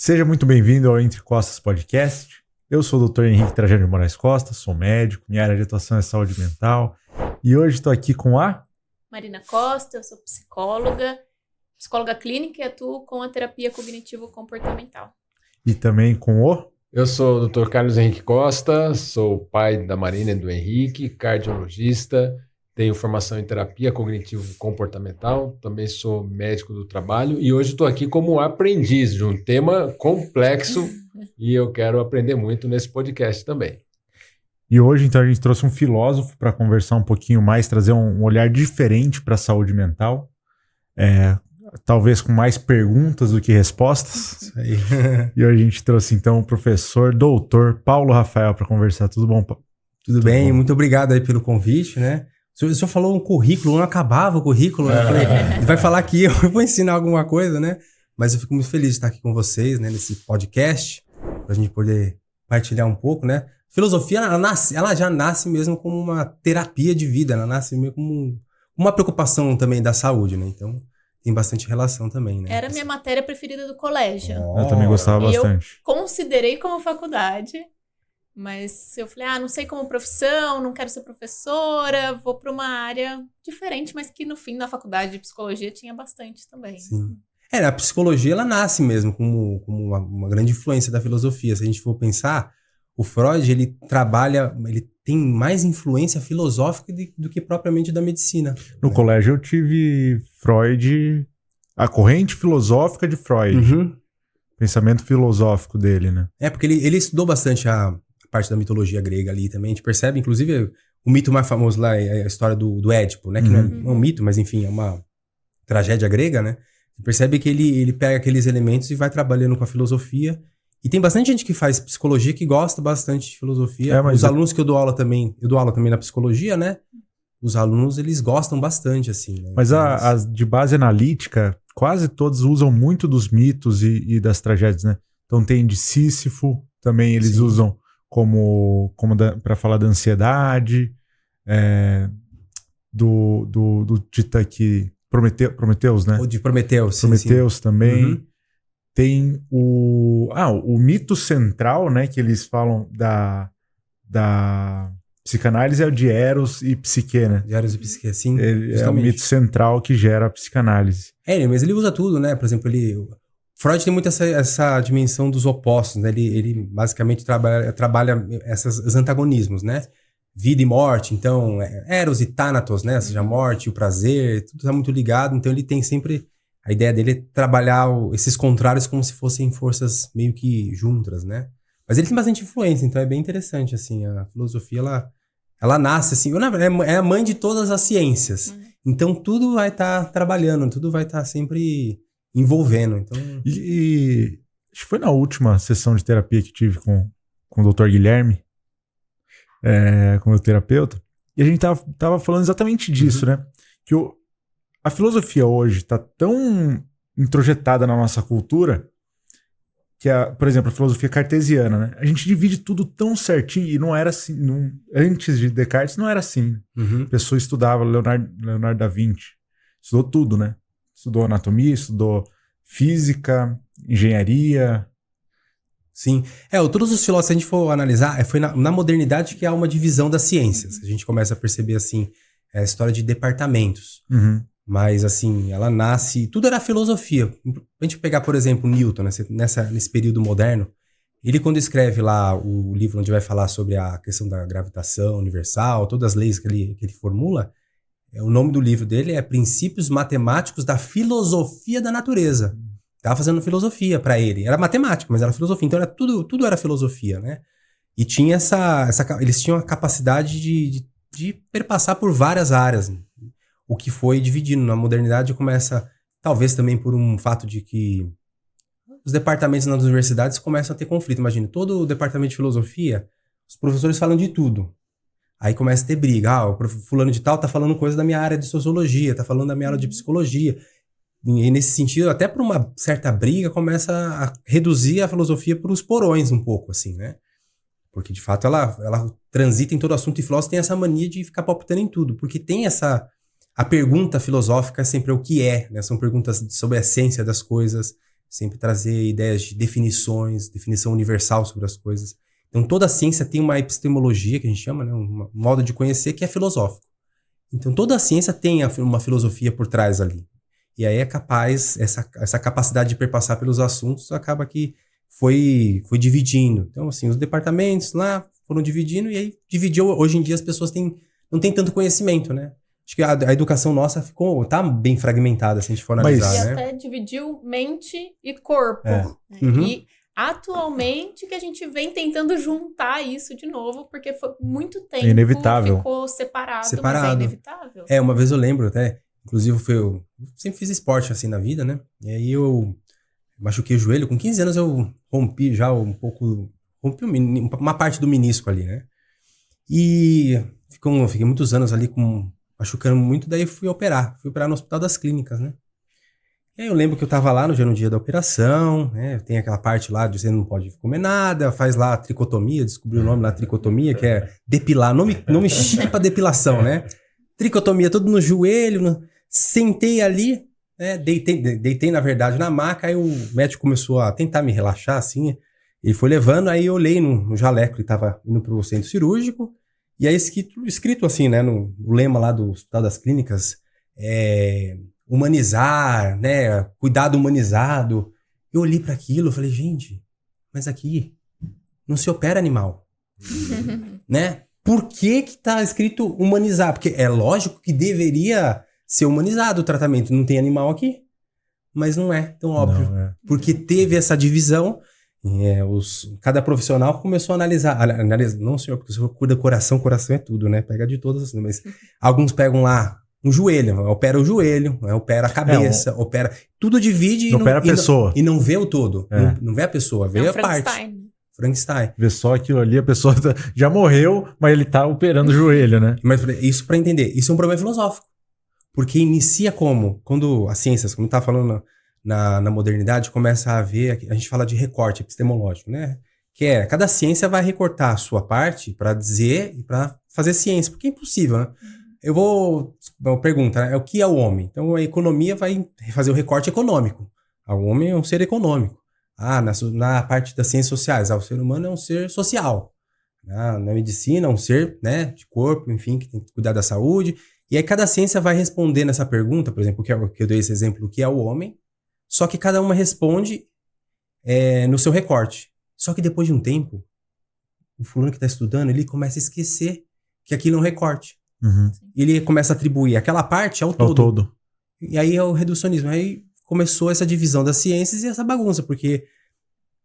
Seja muito bem-vindo ao Entre Costas Podcast. Eu sou o Dr. Henrique Trajano de Moraes Costa, sou médico, minha área de atuação é saúde mental. E hoje estou aqui com a Marina Costa, eu sou psicóloga clínica e atuo com a terapia cognitivo-comportamental. E também com o... Eu sou o Dr. Carlos Henrique Costa, sou pai da Marina e do Henrique, cardiologista, tenho formação em terapia cognitivo-comportamental, também sou médico do trabalho e hoje estou aqui como aprendiz de um tema complexo e eu quero aprender muito nesse podcast também. E hoje, então, a gente trouxe um filósofo para conversar um pouquinho mais, trazer um olhar diferente para a saúde mental. Talvez com mais perguntas do que respostas. Isso aí. E hoje a gente trouxe, então, o professor doutor Paulo Rafael para conversar. Tudo bom, Paulo? Tudo bem, muito obrigado aí pelo convite, né? O senhor falou um currículo, não acabava o currículo, né? Eu falei, ele vai falar que eu vou ensinar alguma coisa, né? Mas eu fico muito feliz de estar aqui com vocês, né? Nesse podcast, pra gente poder partilhar um pouco, né? Filosofia, ela já nasce mesmo como uma terapia de vida, ela nasce mesmo como uma preocupação também da saúde, né? Então, tem bastante relação também, né? Era a minha matéria preferida do colégio. Eu também gostava bastante. Eu considerei como faculdade, mas eu falei, não sei como profissão, não quero ser professora, vou para uma área diferente, mas que no fim da faculdade de psicologia tinha bastante também. Sim. A psicologia, ela nasce mesmo como uma grande influência da filosofia. Se a gente for pensar, o Freud, ele tem mais influência filosófica do que propriamente da medicina. No colégio eu tive Freud, a corrente filosófica de Freud. Uhum. Pensamento filosófico dele, né? Porque ele estudou bastante a parte da mitologia grega ali também. A gente percebe, inclusive, o mito mais famoso lá é a história do Édipo, né? Que não é um mito, mas enfim, é uma tragédia grega, né? Você percebe que ele pega aqueles elementos e vai trabalhando com a filosofia. E tem bastante gente que faz psicologia que gosta bastante de filosofia. Os alunos que eu dou aula também na psicologia, né? Os alunos, eles gostam bastante, assim, né? Mas as de base analítica, quase todos usam muito dos mitos e das tragédias, né? Então tem de Sísifo, também eles usam para falar da ansiedade, do Tita que Prometeus, né? O de Prometeus, Prometeus sim. também. Uhum. Tem o mito central, né? Que eles falam da psicanálise é o de Eros e Psique, né? De Eros e Psique, sim. É o mito central que gera a psicanálise. Mas ele usa tudo, né? Por exemplo, Freud tem muito essa dimensão dos opostos, né? Ele basicamente trabalha esses antagonismos, né? Vida e morte, então, Eros e Thanatos, né? Ou seja, a morte e o prazer, tudo está muito ligado. Então, ele tem sempre... A ideia dele é trabalhar esses contrários como se fossem forças meio que juntas, né? Mas ele tem bastante influência, então é bem interessante, assim. A filosofia, ela nasce, assim... É a mãe de todas as ciências. Então, tudo vai estar trabalhando, tudo vai estar sempre envolvendo. Então... E acho que foi na última sessão de terapia que tive com o Dr. Guilherme, com o meu terapeuta, e a gente tava falando exatamente disso, né? Que a filosofia hoje está tão introjetada na nossa cultura que, por exemplo, a filosofia cartesiana, né? A gente divide tudo tão certinho e não era assim. Antes de Descartes não era assim. A pessoa estudava Leonardo da Vinci, estudou tudo, né? Estudou anatomia, estudou física, engenharia. Sim. Todos os filósofos, se a gente for analisar, foi na modernidade que há uma divisão das ciências. A gente começa a perceber, assim, a história de departamentos. Mas, assim, ela nasce... Tudo era filosofia. A gente pegar, por exemplo, Newton, nesse período moderno, ele, quando escreve lá o livro onde vai falar sobre a questão da gravitação universal, todas as leis que ele formula, o nome do livro dele é Princípios Matemáticos da Filosofia da Natureza. Estava fazendo filosofia para ele. Era matemática, mas era filosofia. Então, tudo era filosofia, né? E tinha eles tinham a capacidade de perpassar por várias áreas. O que foi dividindo. Na modernidade começa, talvez também por um fato de que os departamentos nas universidades começam a ter conflito. Imagina, todo o departamento de filosofia, os professores falam de tudo. Aí começa a ter briga. O fulano de tal tá falando coisa da minha área de sociologia, tá falando da minha aula de psicologia. E nesse sentido, até por uma certa briga, começa a reduzir a filosofia para os porões um pouco, assim, né? Porque, de fato, ela transita em todo assunto e filósofo tem essa mania de ficar palpitando em tudo. Porque tem A pergunta filosófica é sempre o que é, né? São perguntas sobre a essência das coisas, sempre trazer ideias de definições, definição universal sobre as coisas. Então, toda a ciência tem uma epistemologia, que a gente chama, né? Um modo de conhecer que é filosófico. Então, toda a ciência tem uma filosofia por trás ali. E aí é capaz, essa capacidade de perpassar pelos assuntos acaba que foi dividindo. Então, assim, os departamentos lá foram dividindo e aí dividiu. Hoje em dia as pessoas não têm tanto conhecimento, né? Acho que a educação nossa tá bem fragmentada, se a gente for analisar, E né? até dividiu mente e corpo. É. Né? Uhum. E atualmente que a gente vem tentando juntar isso de novo, porque foi muito tempo. Inevitável. Ficou separado, mas é inevitável. Uma vez eu lembro até, inclusive eu sempre fiz esporte assim na vida, né? E aí eu machuquei o joelho, com 15 anos eu rompi já rompi uma parte do menisco ali, né? E fiquei muitos anos ali machucando muito, daí fui operar no Hospital das Clínicas, né? E aí eu lembro que eu tava lá no dia da operação, né? Tem aquela parte lá de você não pode comer nada, faz lá a tricotomia, descobri o nome lá, tricotomia, que é depilar, nome chique pra depilação, né? Tricotomia tudo no joelho, sentei ali, né? Deitei na verdade na maca, aí o médico começou a tentar me relaxar, assim, ele foi levando, aí eu olhei no jaleco, ele tava indo pro centro cirúrgico, e aí escrito assim, né, no lema lá do Hospital das Clínicas, humanizar, né, cuidado humanizado. Eu olhei para aquilo, eu falei, gente, mas aqui não se opera animal, né? Por que tá escrito humanizar? Porque é lógico que deveria ser humanizado o tratamento, não tem animal aqui, mas não é tão óbvio, porque teve essa divisão. Cada profissional começou a analisar, não senhor, porque o senhor cuida do coração é tudo, né? Pega de todas, mas alguns pegam lá um joelho, opera o joelho, opera a cabeça, opera, tudo divide opera a pessoa. E não vê o todo, não vê a pessoa, vê a parte. Frankenstein. Vê só aquilo ali, a pessoa já morreu, mas ele tá operando o joelho, né? Mas isso para entender, isso é um problema filosófico, porque inicia quando as ciências, como tá falando na modernidade, começa a haver, a gente fala de recorte epistemológico, né? Que cada ciência vai recortar a sua parte para dizer e para fazer ciência, porque é impossível, né? Eu pergunto, né? O que é o homem? Então a economia vai fazer o recorte econômico. O homem é um ser econômico. Na parte das ciências sociais, o ser humano é um ser social. Na medicina, é um ser, né, de corpo, enfim, que tem que cuidar da saúde. E aí cada ciência vai responder nessa pergunta, por exemplo, que eu dei esse exemplo, o que é o homem? Só que cada uma responde no seu recorte. Só que depois de um tempo, o fulano que está estudando, ele começa a esquecer que aquilo é um recorte. Uhum. Ele começa a atribuir aquela parte ao todo. E aí é o reducionismo. Aí começou essa divisão das ciências e essa bagunça, porque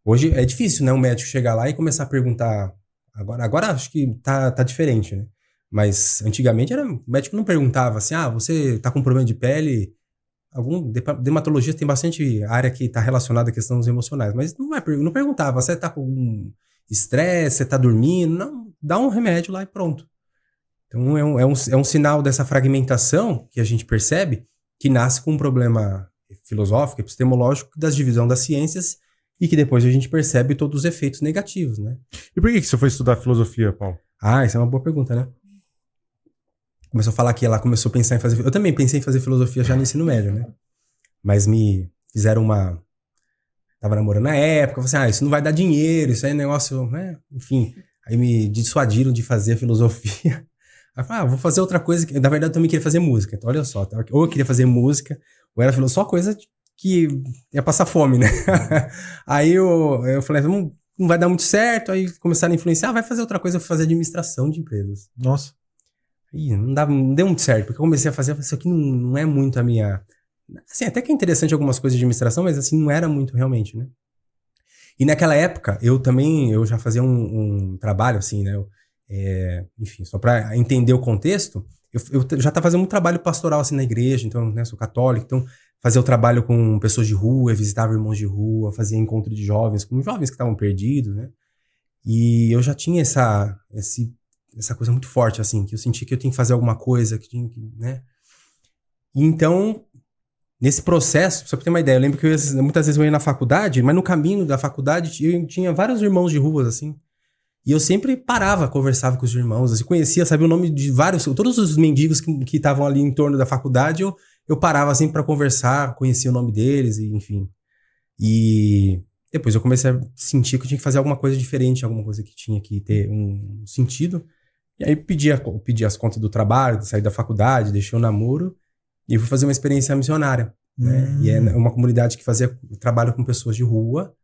hoje é difícil, né, um médico chegar lá e começar a perguntar. Agora acho que tá diferente, né? Mas antigamente o médico não perguntava assim, você tá com problema de pele? Dermatologia tem bastante área que está relacionada à questão dos emocionais, mas não perguntava, você tá com estresse, você tá dormindo? Não, dá um remédio lá e pronto. Então é um sinal dessa fragmentação que a gente percebe que nasce com um problema filosófico, epistemológico das divisão das ciências e que depois a gente percebe todos os efeitos negativos, né? E por que você foi estudar filosofia, Paulo? Isso é uma boa pergunta, né? Começou a falar que ela começou a pensar em fazer... Eu também pensei em fazer filosofia já no ensino médio, né? Mas me fizeram Tava namorando na época, falei assim, isso não vai dar dinheiro, isso aí é negócio, né? Enfim, aí me dissuadiram de fazer filosofia. Aí eu falei, vou fazer outra coisa. Na verdade, eu também queria fazer música. Então, olha só, ou eu queria fazer música, ou era só coisa que ia passar fome, né? Aí eu falei, não vai dar muito certo. Aí começaram a influenciar, vai fazer outra coisa, eu fui fazer administração de empresas. Nossa. Aí não deu muito certo, porque eu comecei a fazer, isso aqui não é muito a minha... Assim, até que é interessante algumas coisas de administração, mas assim, não era muito realmente, né? E naquela época, eu já fazia um trabalho, assim, né? Enfim, só para entender o contexto, eu já estava fazendo um trabalho pastoral, assim, na igreja, então, né, sou católico, então fazia o trabalho com pessoas de rua, visitava irmãos de rua, fazia encontro de jovens, com jovens que estavam perdidos, né? E eu já tinha essa coisa muito forte, assim, que eu senti que eu tinha que fazer alguma coisa, né? E então, nesse processo, só pra ter uma ideia, eu lembro que muitas vezes eu ia na faculdade, mas no caminho da faculdade eu tinha vários irmãos de ruas, assim, e eu sempre parava, conversava com os irmãos, assim, conhecia, sabia o nome de todos os mendigos que estavam ali em torno da faculdade, eu parava, assim, pra conversar, conhecia o nome deles, e enfim. E depois eu comecei a sentir que eu tinha que fazer alguma coisa diferente, alguma coisa que tinha que ter um sentido. E aí pedi as contas do trabalho, saí da faculdade, deixei o namoro e fui fazer uma experiência missionária. Né? E é uma comunidade que fazia trabalho com pessoas de rua,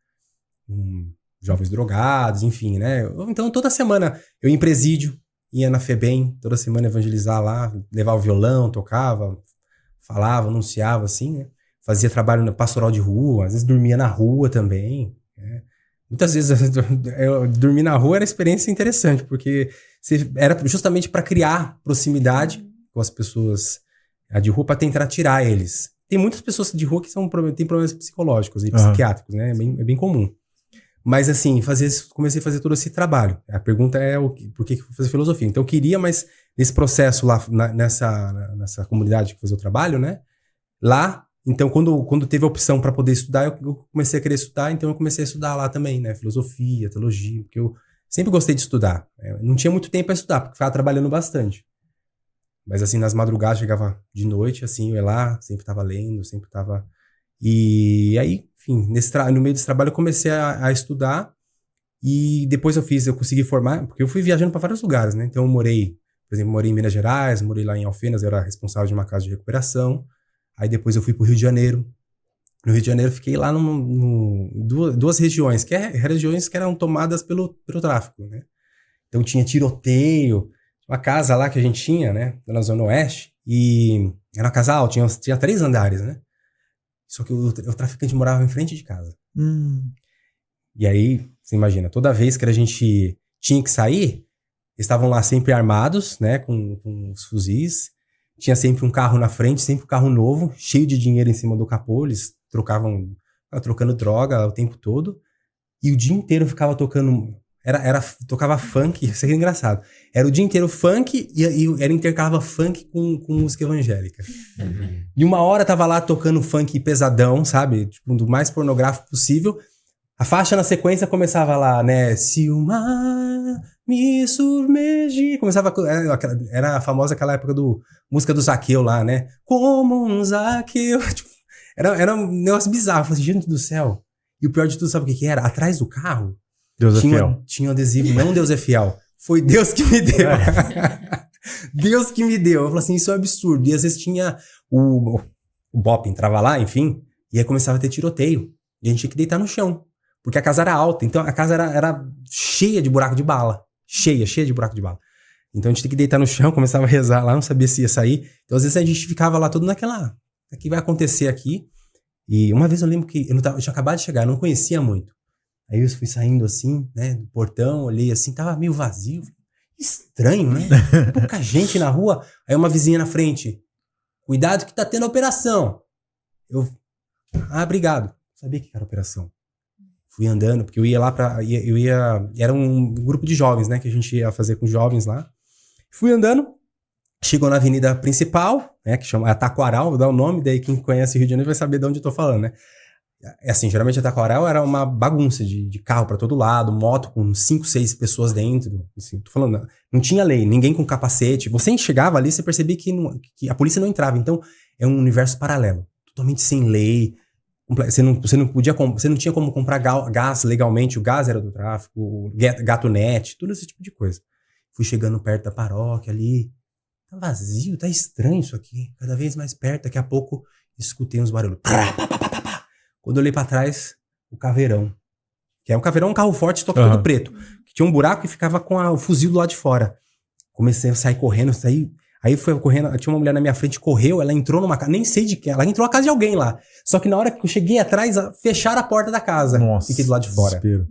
jovens drogados, enfim, né? Então toda semana eu ia em presídio, ia na FEBEM, toda semana evangelizar lá, levava o violão, tocava, falava, anunciava, assim, né? Fazia trabalho na pastoral de rua, às vezes dormia na rua também, né? Muitas vezes eu dormir na rua era experiência interessante, porque era justamente para criar proximidade com as pessoas de rua, para tentar tirar eles. Tem muitas pessoas de rua que têm problemas psicológicos e psiquiátricos, né? É bem comum. Mas assim, comecei a fazer todo esse trabalho. A pergunta é por que eu fui fazer filosofia? Então eu queria, mas nesse processo lá, nessa comunidade que fazia o trabalho, né? Lá, então quando teve a opção para poder estudar, eu comecei a querer estudar, então eu comecei a estudar lá também, né? Filosofia, teologia, porque eu sempre gostei de estudar. Não tinha muito tempo para estudar, porque ficava trabalhando bastante. Mas assim, nas madrugadas, chegava de noite, assim, eu ia lá, sempre tava lendo, sempre tava... E aí, enfim, no meio desse trabalho eu comecei a estudar e depois eu consegui formar, porque eu fui viajando para vários lugares, né? Então eu morei em Minas Gerais, morei lá em Alfenas, eu era responsável de uma casa de recuperação. Aí depois eu fui pro Rio de Janeiro. No Rio de Janeiro fiquei lá duas regiões, regiões que eram tomadas pelo tráfico, né? Então tinha tiroteio, uma casa lá que a gente tinha, né? Na Zona Oeste, e era uma casa alta, tinha 3 andares, né? Só que o traficante morava em frente de casa. E aí, você imagina, toda vez que a gente tinha que sair, eles estavam lá sempre armados, né, com os fuzis. Tinha sempre um carro na frente, sempre um carro novo, cheio de dinheiro em cima do capô. Eles trocando droga o tempo todo. E o dia inteiro ficava tocando... tocava funk, isso aqui é engraçado. Era o dia inteiro funk e intercalava funk com música evangélica. E uma hora tava lá tocando funk pesadão, sabe? Tipo, do mais pornográfico possível. A faixa na sequência começava lá, né? Se o mar me submergir. Começava... Era a famosa aquela época música do Zaqueu lá, né? Como um Zaqueu. Tipo, era um negócio bizarro. Eu falei, gente do céu. E o pior de tudo, sabe o que era? Atrás do carro Deus é fiel. Tinha um adesivo, não Deus é fiel. Foi Deus que me deu. Deus que me deu. Eu falei assim, isso é um absurdo. E às vezes tinha o BOP entrava lá, enfim, e aí começava a ter tiroteio. E a gente tinha que deitar no chão. Porque a casa era alta. Então a casa era cheia de buraco de bala. Cheia de buraco de bala. Então a gente tinha que deitar no chão, começava a rezar lá, não sabia se ia sair. Então às vezes a gente ficava lá todo naquela... O que vai acontecer aqui? E uma vez eu lembro que eu tinha acabado de chegar, eu não conhecia muito. Aí eu fui saindo assim, né, do portão, olhei assim, tava meio vazio. Estranho, né? Pouca gente na rua. Aí uma vizinha na frente. Cuidado que tá tendo operação. Obrigado. Sabia que era operação. Fui andando, porque eu ia lá era um grupo de jovens, né, que a gente ia fazer com jovens lá. Fui andando, chegou na avenida principal, né, que chama Taquaral, vou dar o nome, daí quem conhece o Rio de Janeiro vai saber de onde eu tô falando, né. Assim, geralmente a Taquaral era uma bagunça de carro pra todo lado, moto com 5, 6 pessoas dentro. Assim, tô falando, não tinha lei, ninguém com capacete. Você chegava ali, você percebia que a polícia não entrava. Então, é um universo paralelo, totalmente sem lei. Você não tinha como comprar gás legalmente, o gás era do tráfico, o gatonete, tudo esse tipo de coisa. Fui chegando perto da paróquia ali, tá vazio, tá estranho isso aqui, cada vez mais perto. Daqui a pouco escutei uns barulhos. Quando eu olhei pra trás, o Caveirão. Que é um Caveirão, um carro forte, todo preto. Que tinha um buraco e ficava com o fuzil do lado de fora. Comecei a sair correndo, aí foi correndo, tinha uma mulher na minha frente, correu, ela entrou numa casa, nem sei de quem, ela entrou na casa de alguém lá. Só que na hora que eu cheguei atrás, fecharam a porta da casa. Nossa, fiquei do lado de fora. Desespero.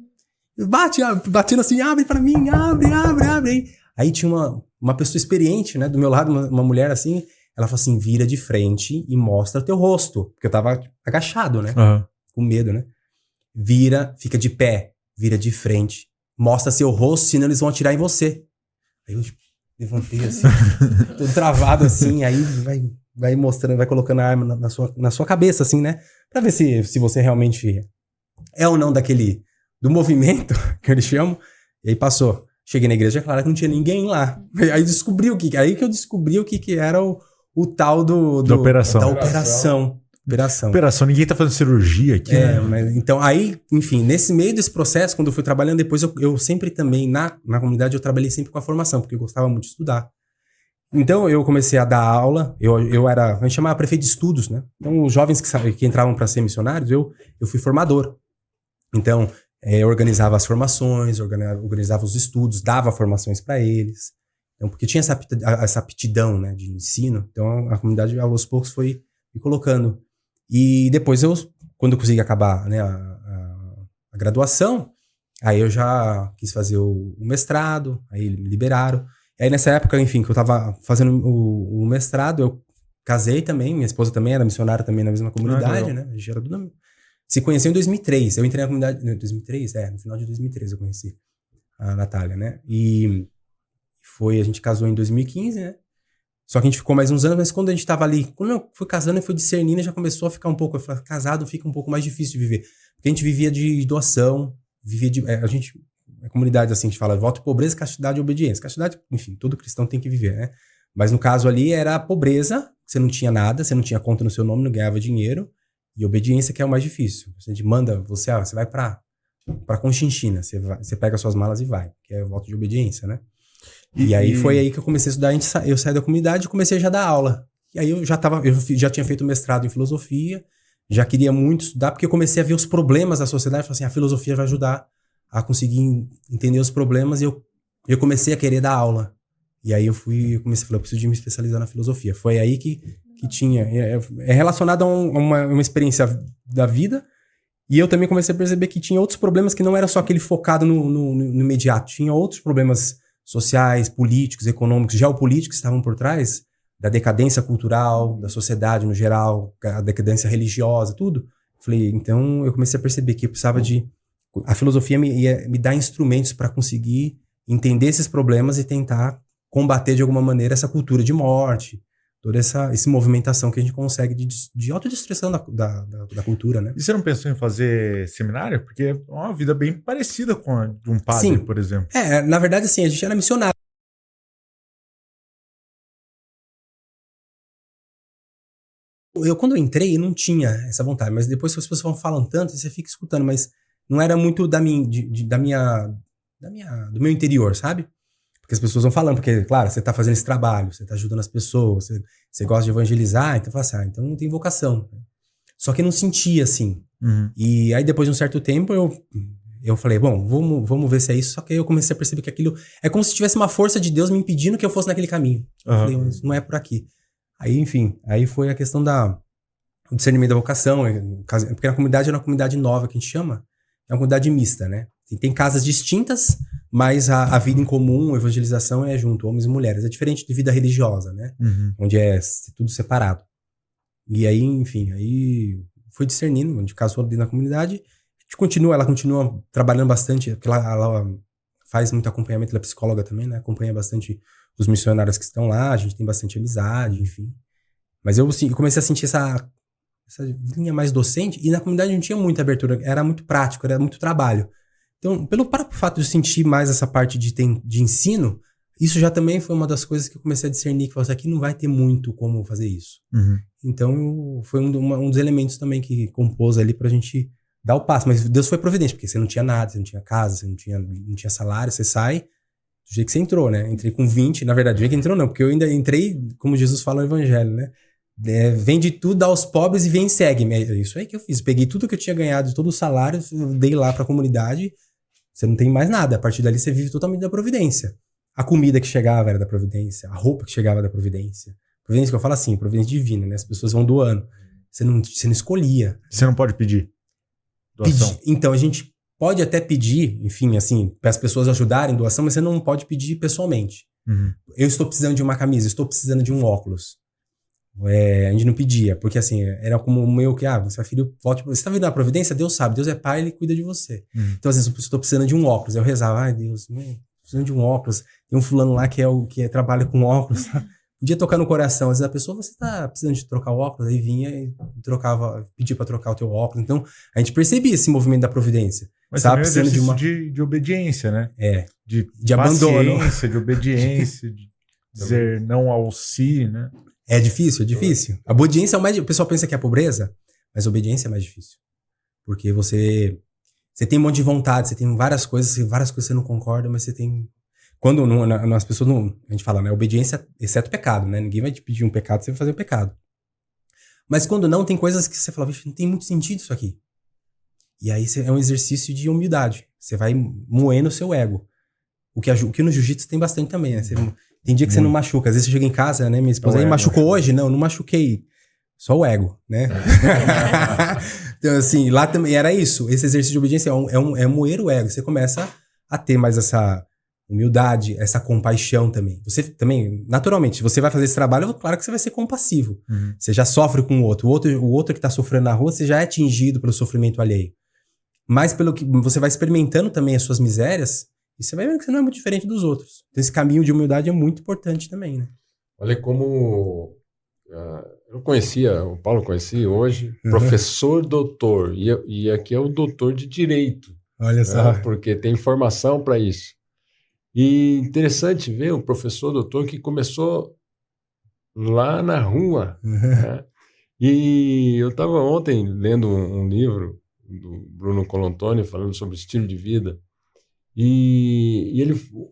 Batendo assim, abre pra mim, abre. Aí tinha uma pessoa experiente, né, do meu lado, uma mulher assim, ela falou assim, vira de frente e mostra teu rosto. Porque eu tava agachado, né? Com medo, né? Vira, fica de pé, vira de frente, mostra seu rosto, senão eles vão atirar em você. Aí eu levantei assim, todo travado assim, aí vai mostrando, vai colocando a arma na sua cabeça, assim, né? Pra ver se você realmente é ou não do movimento, que eles chamam. E aí passou. Cheguei na igreja, claro que não tinha ninguém lá. Aí que eu descobri o que era o tal da operação. Operação, ninguém tá fazendo cirurgia aqui, né? Mas, então, aí, enfim, nesse meio desse processo, quando eu fui trabalhando, depois eu sempre também, na comunidade, eu trabalhei sempre com a formação, porque eu gostava muito de estudar. Então, eu comecei a dar aula, a gente chamava prefeito de estudos, né? Então, os jovens que entravam para ser missionários, eu fui formador. Então, eu organizava as formações, organizava os estudos, dava formações para eles. Então, porque tinha essa aptidão, né, de ensino. Então, a comunidade, aos poucos, foi me colocando. E depois, quando eu consegui acabar, né, a graduação, aí eu já quis fazer o mestrado, aí me liberaram. E aí, nessa época, enfim, que eu tava fazendo o mestrado, eu casei também, minha esposa também era missionária também na mesma comunidade, né? A gente era tudo... Se conheceu em 2003. Eu entrei na comunidade... Em 2003? No final de 2003 eu conheci a Natália, né? E a gente casou em 2015, né? Só que a gente ficou mais uns anos, mas quando a gente tava ali... Quando eu fui casando e fui discernindo, já começou a ficar um pouco... Eu falei, casado fica um pouco mais difícil de viver. Porque a gente vivia de doação, vivia de... A comunidade, assim, a gente fala, voto, pobreza, castidade e obediência. Castidade, enfim, todo cristão tem que viver, né? Mas no caso ali era a pobreza, você não tinha nada, você não tinha conta no seu nome, não ganhava dinheiro. E obediência que é o mais difícil. A gente manda, você vai pra Conchinchina, você pega suas malas e vai. Que é o voto de obediência, né? E aí foi aí que eu comecei a estudar, eu saí da comunidade e comecei já a dar aula. E aí eu já tinha feito mestrado em filosofia, já queria muito estudar, porque eu comecei a ver os problemas da sociedade, falei assim, a filosofia vai ajudar a conseguir entender os problemas, e eu comecei a querer dar aula. E aí eu comecei a falar, eu preciso de me especializar na filosofia. Foi aí que tinha... É relacionado a uma experiência da vida, e eu também comecei a perceber que tinha outros problemas que não era só aquele focado no imediato. Tinha outros problemas sociais, políticos, econômicos, geopolíticos que estavam por trás da decadência cultural, da sociedade no geral, a decadência religiosa, tudo. Falei, então eu comecei a perceber que eu precisava a filosofia ia me dar instrumentos para conseguir entender esses problemas e tentar combater de alguma maneira essa cultura de morte, toda essa movimentação que a gente consegue de autodestruição da cultura, né? E você não pensou em fazer seminário? Porque é uma vida bem parecida com a de um padre, Sim. Por exemplo. Na verdade, assim, a gente era missionário. Quando eu entrei, eu não tinha essa vontade, mas depois as pessoas vão falando tanto, você fica escutando, mas não era muito do meu interior, sabe? Porque as pessoas vão falando, porque, claro, você tá fazendo esse trabalho, você tá ajudando as pessoas, você gosta de evangelizar, então fala assim, então não tem vocação. Só que eu não sentia assim. Uhum. E aí, depois de um certo tempo, eu falei, bom, vamos ver se é isso. Só que aí eu comecei a perceber que aquilo é como se tivesse uma força de Deus me impedindo que eu fosse naquele caminho. Eu falei, mas não é por aqui. Aí, enfim, aí foi a questão do discernimento da vocação, porque a comunidade era uma comunidade nova, que a gente chama, é uma comunidade mista, né? Tem casas distintas, mas a vida em comum, a evangelização é junto, homens e mulheres. É diferente de vida religiosa, né? Uhum. Onde é tudo separado. E aí, enfim, aí foi discernindo, a gente casou ali na comunidade, ela continua trabalhando bastante, porque ela faz muito acompanhamento, ela é psicóloga também, né? Acompanha bastante os missionários que estão lá, a gente tem bastante amizade, enfim. Mas eu comecei a sentir essa linha mais docente, e na comunidade não tinha muita abertura, era muito prático, era muito trabalho. Então, pelo fato de eu sentir mais essa parte de ensino, isso já também foi uma das coisas que eu comecei a discernir, que aqui não vai ter muito como fazer isso. Uhum. Então, foi um dos elementos também que compôs ali pra gente dar o passo. Mas Deus foi providente, porque você não tinha nada, você não tinha casa, você não tinha salário, você sai do jeito que você entrou, né? Entrei com 20, na verdade, do jeito que entrou não, porque eu ainda entrei, como Jesus fala no Evangelho, né? Vende tudo aos pobres e vem e segue-me. É isso aí que eu fiz. Peguei tudo que eu tinha ganhado, de todo o salário, dei lá pra comunidade. Você não tem mais nada. A partir dali você vive totalmente da providência. A comida que chegava era da providência. A roupa que chegava da providência. Providência que eu falo assim, providência divina, né? As pessoas vão doando. Você não escolhia. Você não pode pedir doação? Então, a gente pode até pedir, enfim, assim, para as pessoas ajudarem doação, mas você não pode pedir pessoalmente. Uhum. Eu estou precisando de uma camisa, estou precisando de um óculos. A gente não pedia, porque assim, era como o meu que, você filho, volte. Você tá vendo a providência? Deus sabe, Deus é pai, ele cuida de você. Uhum. Então, às vezes, eu estou precisando de um óculos. Eu rezava, ai Deus, precisando de um óculos. Tem um fulano lá que trabalha com óculos. Podia tocar no coração. Às vezes a pessoa, você tá precisando de trocar o óculos? Aí vinha e pedia pra trocar o teu óculos. Então, a gente percebia esse movimento da providência. Mas também é um exercício de obediência, né? De abandono. De obediência, de dizer não ao si, né? É difícil, é difícil. A obediência é o mais... O pessoal pensa que é a pobreza, mas a obediência é mais difícil. Porque você tem um monte de vontade, você tem várias coisas você não concorda, mas você tem... Quando as pessoas não... A gente fala, né? Obediência, exceto pecado, né? Ninguém vai te pedir um pecado, você vai fazer um pecado. Mas quando não, tem coisas que você fala, vixe, não tem muito sentido isso aqui. E aí é um exercício de humildade. Você vai moendo o seu ego. O que no jiu-jitsu tem bastante também, né? Tem dia que você não machuca. Às vezes você chega em casa, né? Minha esposa aí machucou hoje? Não machuquei. Só o ego, né? Então, assim, lá também era isso. Esse exercício de obediência é moer o ego. Você começa a ter mais essa humildade, essa compaixão também. Você também, naturalmente, se você vai fazer esse trabalho, claro que você vai ser compassivo. Uhum. Você já sofre com o outro. O outro que tá sofrendo na rua, você já é atingido pelo sofrimento alheio. Mas pelo que você vai experimentando também as suas misérias, e você vai vendo que você não é muito diferente dos outros. Então esse caminho de humildade é muito importante também, né? Olha como... eu conhecia, o Paulo conhecia hoje, professor doutor, e aqui é o doutor de direito. Olha só. Porque tem formação para isso. E interessante ver o professor doutor que começou lá na rua. Né? E eu estava ontem lendo um livro do Bruno Colantoni falando sobre estilo de vida. E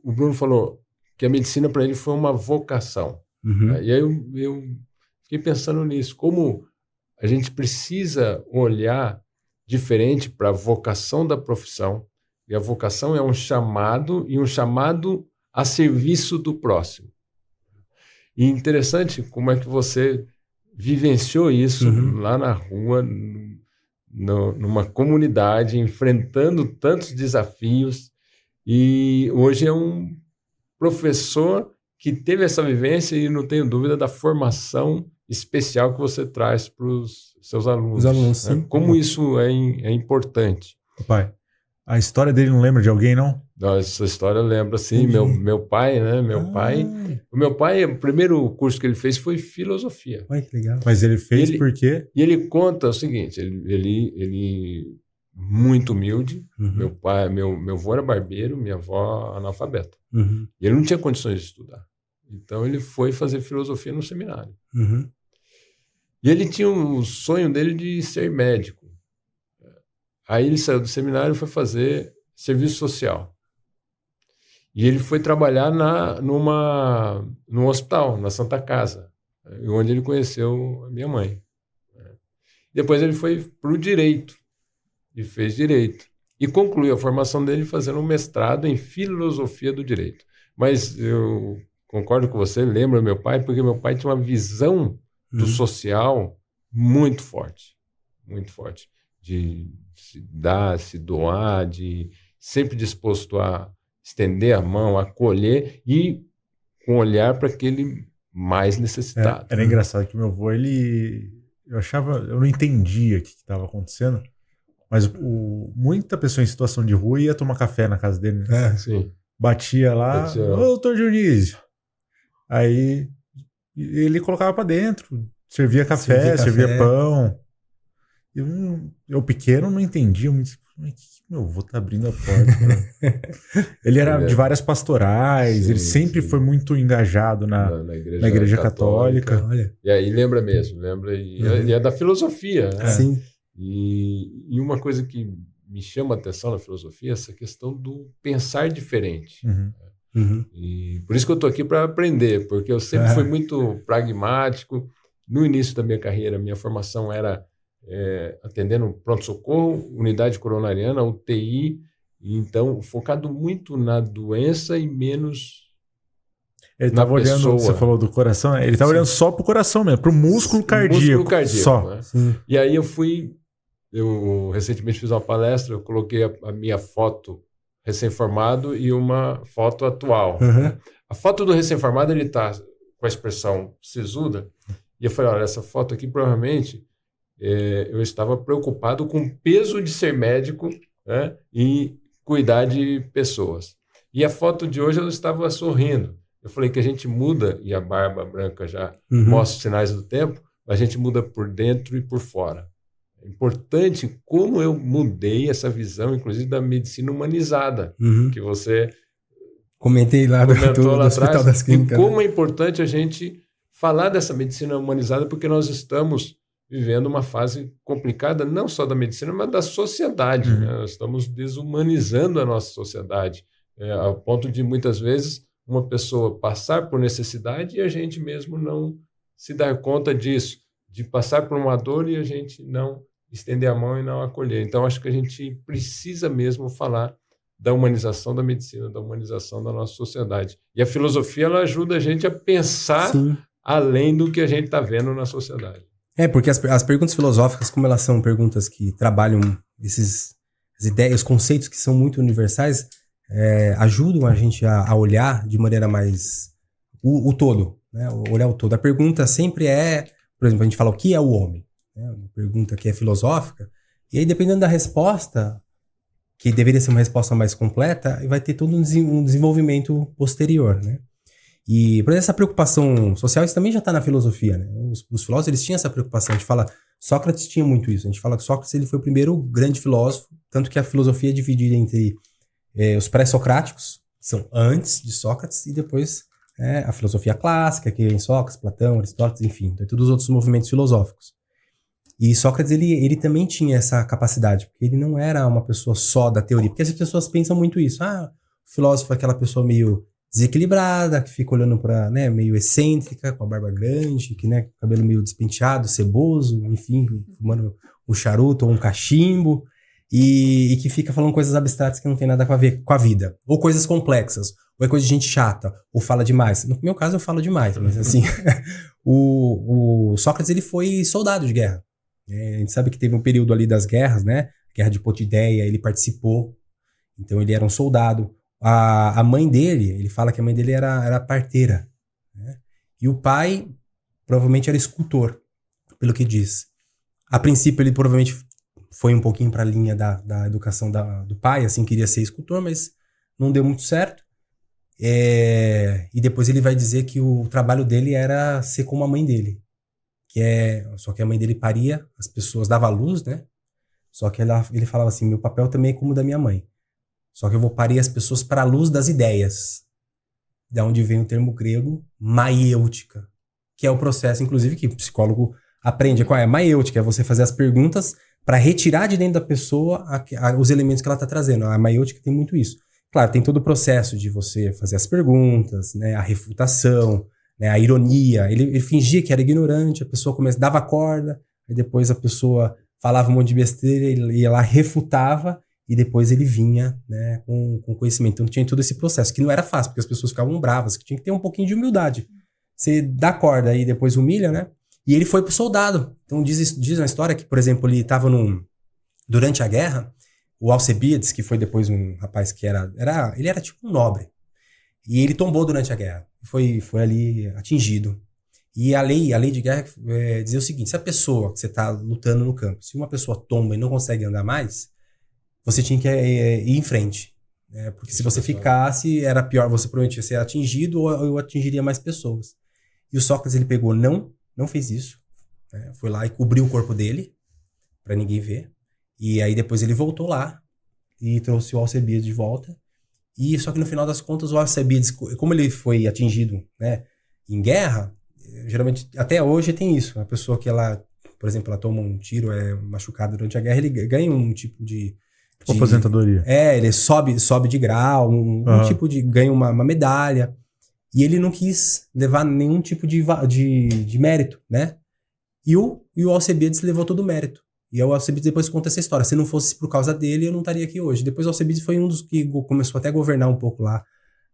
o Bruno falou que a medicina para ele foi uma vocação. Né? E aí eu fiquei pensando nisso, como a gente precisa olhar diferente para a vocação da profissão. E a vocação é um chamado, e um chamado a serviço do próximo. E interessante como é que você vivenciou isso lá na rua, numa comunidade, enfrentando tantos desafios. E hoje é um professor que teve essa vivência e não tenho dúvida da formação especial que você traz para os seus alunos. Os alunos, né? sim. Como isso é importante. Pai, a história dele não lembra de alguém, não? Essa história lembra, sim. Meu pai, né? O meu pai, o primeiro curso que ele fez foi filosofia. Ai, que legal. Mas ele fez por quê? E ele conta o seguinte, ele muito humilde. Meu pai, meu avô era barbeiro, minha avó analfabeta. E ele não tinha condições de estudar. Então ele foi fazer filosofia no seminário. E ele tinha o sonho dele de ser médico. Aí ele saiu do seminário e foi fazer serviço social. E ele foi trabalhar num hospital, na Santa Casa, onde ele conheceu a minha mãe. Depois ele foi para o direito, e fez direito. E concluiu a formação dele fazendo um mestrado em filosofia do direito. Mas eu concordo com você, lembra meu pai, porque meu pai tinha uma visão do social muito forte. Muito forte. De se dar, se doar, de sempre disposto a estender a mão, acolher e com olhar para aquele mais necessitado. Era engraçado que meu avô, eu não entendia o que estava acontecendo, mas muita pessoa em situação de rua ia tomar café na casa dele. Né? Sim. Batia lá, ô doutor Dionísio. Aí ele colocava para dentro, servia café, servia pão. Eu pequeno não entendia muito. Meu avô tá abrindo a porta. Ele era de várias pastorais, ele sempre foi muito engajado na igreja católica. Olha. E aí lembra mesmo, e é da filosofia. Né? Sim. E uma coisa que me chama a atenção na filosofia é essa questão do pensar diferente. E por isso que eu estou aqui para aprender, porque eu sempre fui muito pragmático. No início da minha carreira, minha formação era atendendo pronto-socorro, unidade coronariana, UTI, então focado muito na doença e menos ele estava olhando, você falou do coração, ele estava olhando só para o coração mesmo, para o músculo cardíaco. Só. Né? E aí eu recentemente fiz uma palestra, eu coloquei a minha foto recém-formado e uma foto atual. A foto do recém-formado, ele está com a expressão sisuda, e eu falei, olha, essa foto aqui provavelmente eu estava preocupado com o peso de ser médico, né, e cuidar de pessoas. E a foto de hoje eu estava sorrindo. Eu falei que a gente muda, e a barba branca já mostra os sinais do tempo, a gente muda por dentro e por fora. É importante como eu mudei essa visão, inclusive da medicina humanizada, que você comentei lá do Hospital das Clínicas. E como é importante a gente falar dessa medicina humanizada, porque nós estamos vivendo uma fase complicada, não só da medicina, mas da sociedade. Né? Nós estamos desumanizando a nossa sociedade, ao ponto de, muitas vezes, uma pessoa passar por necessidade e a gente mesmo não se dar conta disso, de passar por uma dor e a gente não estender a mão e não acolher. Então, acho que a gente precisa mesmo falar da humanização da medicina, da humanização da nossa sociedade. E a filosofia, ela ajuda a gente a pensar Sim. além do que a gente está vendo na sociedade. Porque as perguntas filosóficas, como elas são perguntas que trabalham as ideias, os conceitos que são muito universais, ajudam a gente a olhar de maneira mais o todo, né? Olhar o todo. A pergunta sempre por exemplo, a gente fala o que é o homem, né? Uma pergunta que é filosófica, e aí dependendo da resposta, que deveria ser uma resposta mais completa, vai ter todo um desenvolvimento posterior, né? E por essa preocupação social, isso também já está na filosofia, né? Os filósofos, eles tinham essa preocupação. A gente fala, Sócrates tinha muito isso. A gente fala que Sócrates ele foi o primeiro grande filósofo, tanto que a filosofia é dividida entre os pré-socráticos, que são antes de Sócrates, e depois a filosofia clássica, que é em Sócrates, Platão, Aristóteles, enfim, todos os outros movimentos filosóficos. E Sócrates, ele também tinha essa capacidade, porque ele não era uma pessoa só da teoria, porque as pessoas pensam muito isso. O filósofo é aquela pessoa meio desequilibrada, que fica olhando para, né, meio excêntrica, com a barba grande, que, né, cabelo meio despenteado, ceboso, enfim, fumando um charuto ou um cachimbo, e que fica falando coisas abstratas que não tem nada a ver com a vida, ou coisas complexas, ou é coisa de gente chata, ou fala demais. No meu caso, eu falo demais, mas assim, o Sócrates, ele foi soldado de guerra. A gente sabe que teve um período ali das guerras, né, Guerra de Potidaia, ele participou, então ele era um soldado. A mãe dele, ele fala que a mãe dele era parteira, né? E o pai provavelmente era escultor, pelo que diz. A princípio ele provavelmente foi um pouquinho para a linha da educação do pai, assim, queria ser escultor, mas não deu muito certo. E depois ele vai dizer que o trabalho dele era ser como a mãe dele, só que a mãe dele paria as pessoas, dava à luz, né? Só que ele falava assim, meu papel também é como o da minha mãe. Só que eu vou parir as pessoas para a luz das ideias. Da onde vem o termo grego maiêutica, que é o processo, inclusive, que o psicólogo aprende. Qual é? Maiêutica é você fazer as perguntas para retirar de dentro da pessoa os elementos que ela está trazendo. A maiêutica tem muito isso. Claro, tem todo o processo de você fazer as perguntas, né, a refutação, né, a ironia. Ele fingia que era ignorante, a pessoa dava corda, e depois a pessoa falava um monte de besteira, e ela refutava, e depois ele vinha, né, com conhecimento. Então tinha todo esse processo, que não era fácil, porque as pessoas ficavam bravas, que tinha que ter um pouquinho de humildade. Você dá corda e depois humilha, né? E ele foi pro soldado. Então diz na história que, por exemplo, ele estava durante a guerra, o Alcebiades, que foi depois um rapaz que ele era tipo um nobre, e ele tombou durante a guerra. Foi ali atingido. E a lei de guerra dizia o seguinte, se a pessoa que você está lutando no campo, se uma pessoa tomba e não consegue andar mais, você tinha que ir em frente. Né? Porque se você ficasse, era pior, você provavelmente ia ser atingido ou atingiria mais pessoas. E o Sócrates, ele pegou, não fez isso. Né? Foi lá e cobriu o corpo dele, para ninguém ver. E aí depois ele voltou lá e trouxe o Alcebiades de volta. E só que no final das contas, o Alcebiades, como ele foi atingido, né, em guerra, geralmente, até hoje tem isso. A pessoa que por exemplo, ela toma um tiro, é machucada durante a guerra, ele ganha um tipo de aposentadoria. Ele sobe de grau, um tipo de... ganha uma medalha. E ele não quis levar nenhum tipo de mérito, né? E o Alcebiades levou todo o mérito. E o Alcebiades depois conta essa história. Se não fosse por causa dele, eu não estaria aqui hoje. Depois o Alcebiades foi um dos que começou até a governar um pouco lá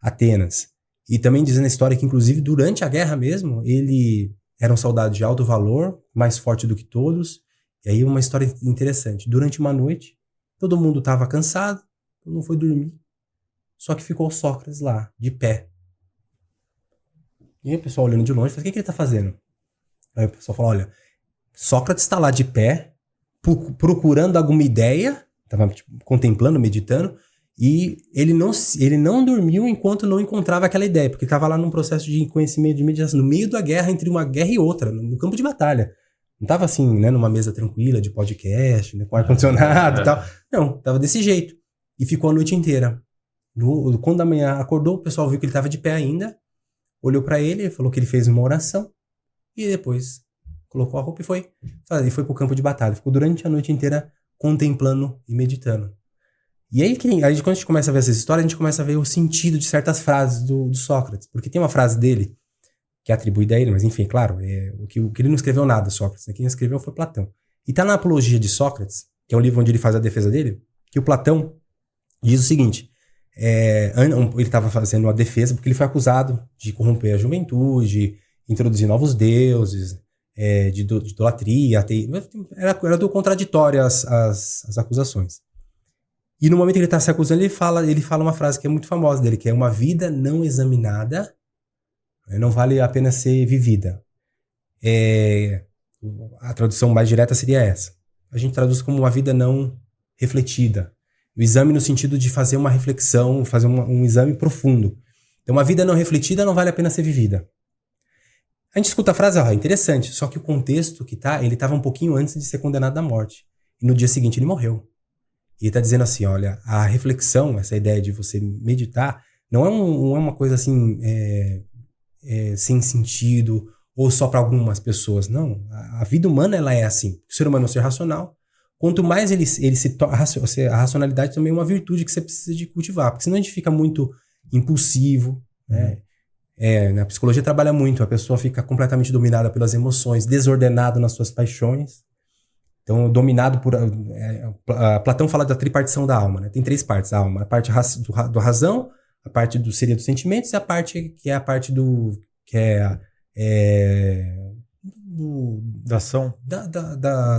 Atenas. E também dizendo a história que, inclusive, durante a guerra mesmo, ele era um soldado de alto valor, mais forte do que todos. E aí uma história interessante. Durante uma noite, todo mundo estava cansado, todo mundo foi dormir. Só que ficou o Sócrates lá, de pé. E aí o pessoal olhando de longe, falou, o que ele está fazendo? Aí o pessoal falou, olha, Sócrates está lá de pé, procurando alguma ideia, estava contemplando, meditando, e ele não dormiu enquanto não encontrava aquela ideia, porque estava lá num processo de conhecimento, de meditação, no meio da guerra, entre uma guerra e outra, no campo de batalha. Não estava assim, né, numa mesa tranquila de podcast, né, com ar-condicionado e tal. Não, estava desse jeito. E ficou a noite inteira. Quando da manhã acordou, o pessoal viu que ele estava de pé ainda, olhou para ele, falou que ele fez uma oração, e depois colocou a roupa e foi pro campo de batalha. Ficou durante a noite inteira contemplando e meditando. E aí, quando a gente começa a ver essa história, a gente começa a ver o sentido de certas frases do Sócrates. Porque tem uma frase dele, que é atribuída a ele, mas enfim, claro, o que ele não escreveu nada, Sócrates. Quem escreveu foi Platão. E tá na Apologia de Sócrates, que é um livro onde ele faz a defesa dele, que o Platão diz o seguinte, ele estava fazendo uma defesa porque ele foi acusado de corromper a juventude, introduzir novos deuses, de idolatria, era do contraditório as acusações. E no momento que ele está se acusando, ele fala uma frase que é muito famosa dele, que é: uma vida não examinada não vale a pena ser vivida. A tradução mais direta seria essa. A gente traduz como uma vida não refletida. O exame no sentido de fazer uma reflexão, fazer um exame profundo. Então, uma vida não refletida não vale a pena ser vivida. A gente escuta a frase, interessante, só que o contexto que tá, ele estava um pouquinho antes de ser condenado à morte. E no dia seguinte ele morreu. E ele está dizendo assim, olha, a reflexão, essa ideia de você meditar, não é uma coisa assim, sem sentido, ou só para algumas pessoas. Não, a vida humana ela é assim. O ser humano é um ser racional. Quanto mais ele se torna... A racionalidade também é uma virtude que você precisa de cultivar, porque senão a gente fica muito impulsivo, né? Na psicologia trabalha muito, a pessoa fica completamente dominada pelas emoções, desordenado nas suas paixões. Então, dominado por... Platão fala da tripartição da alma, né? Tem 3 partes da alma. A parte do razão, a parte seria dos sentimentos e a parte que é a parte do... da ação?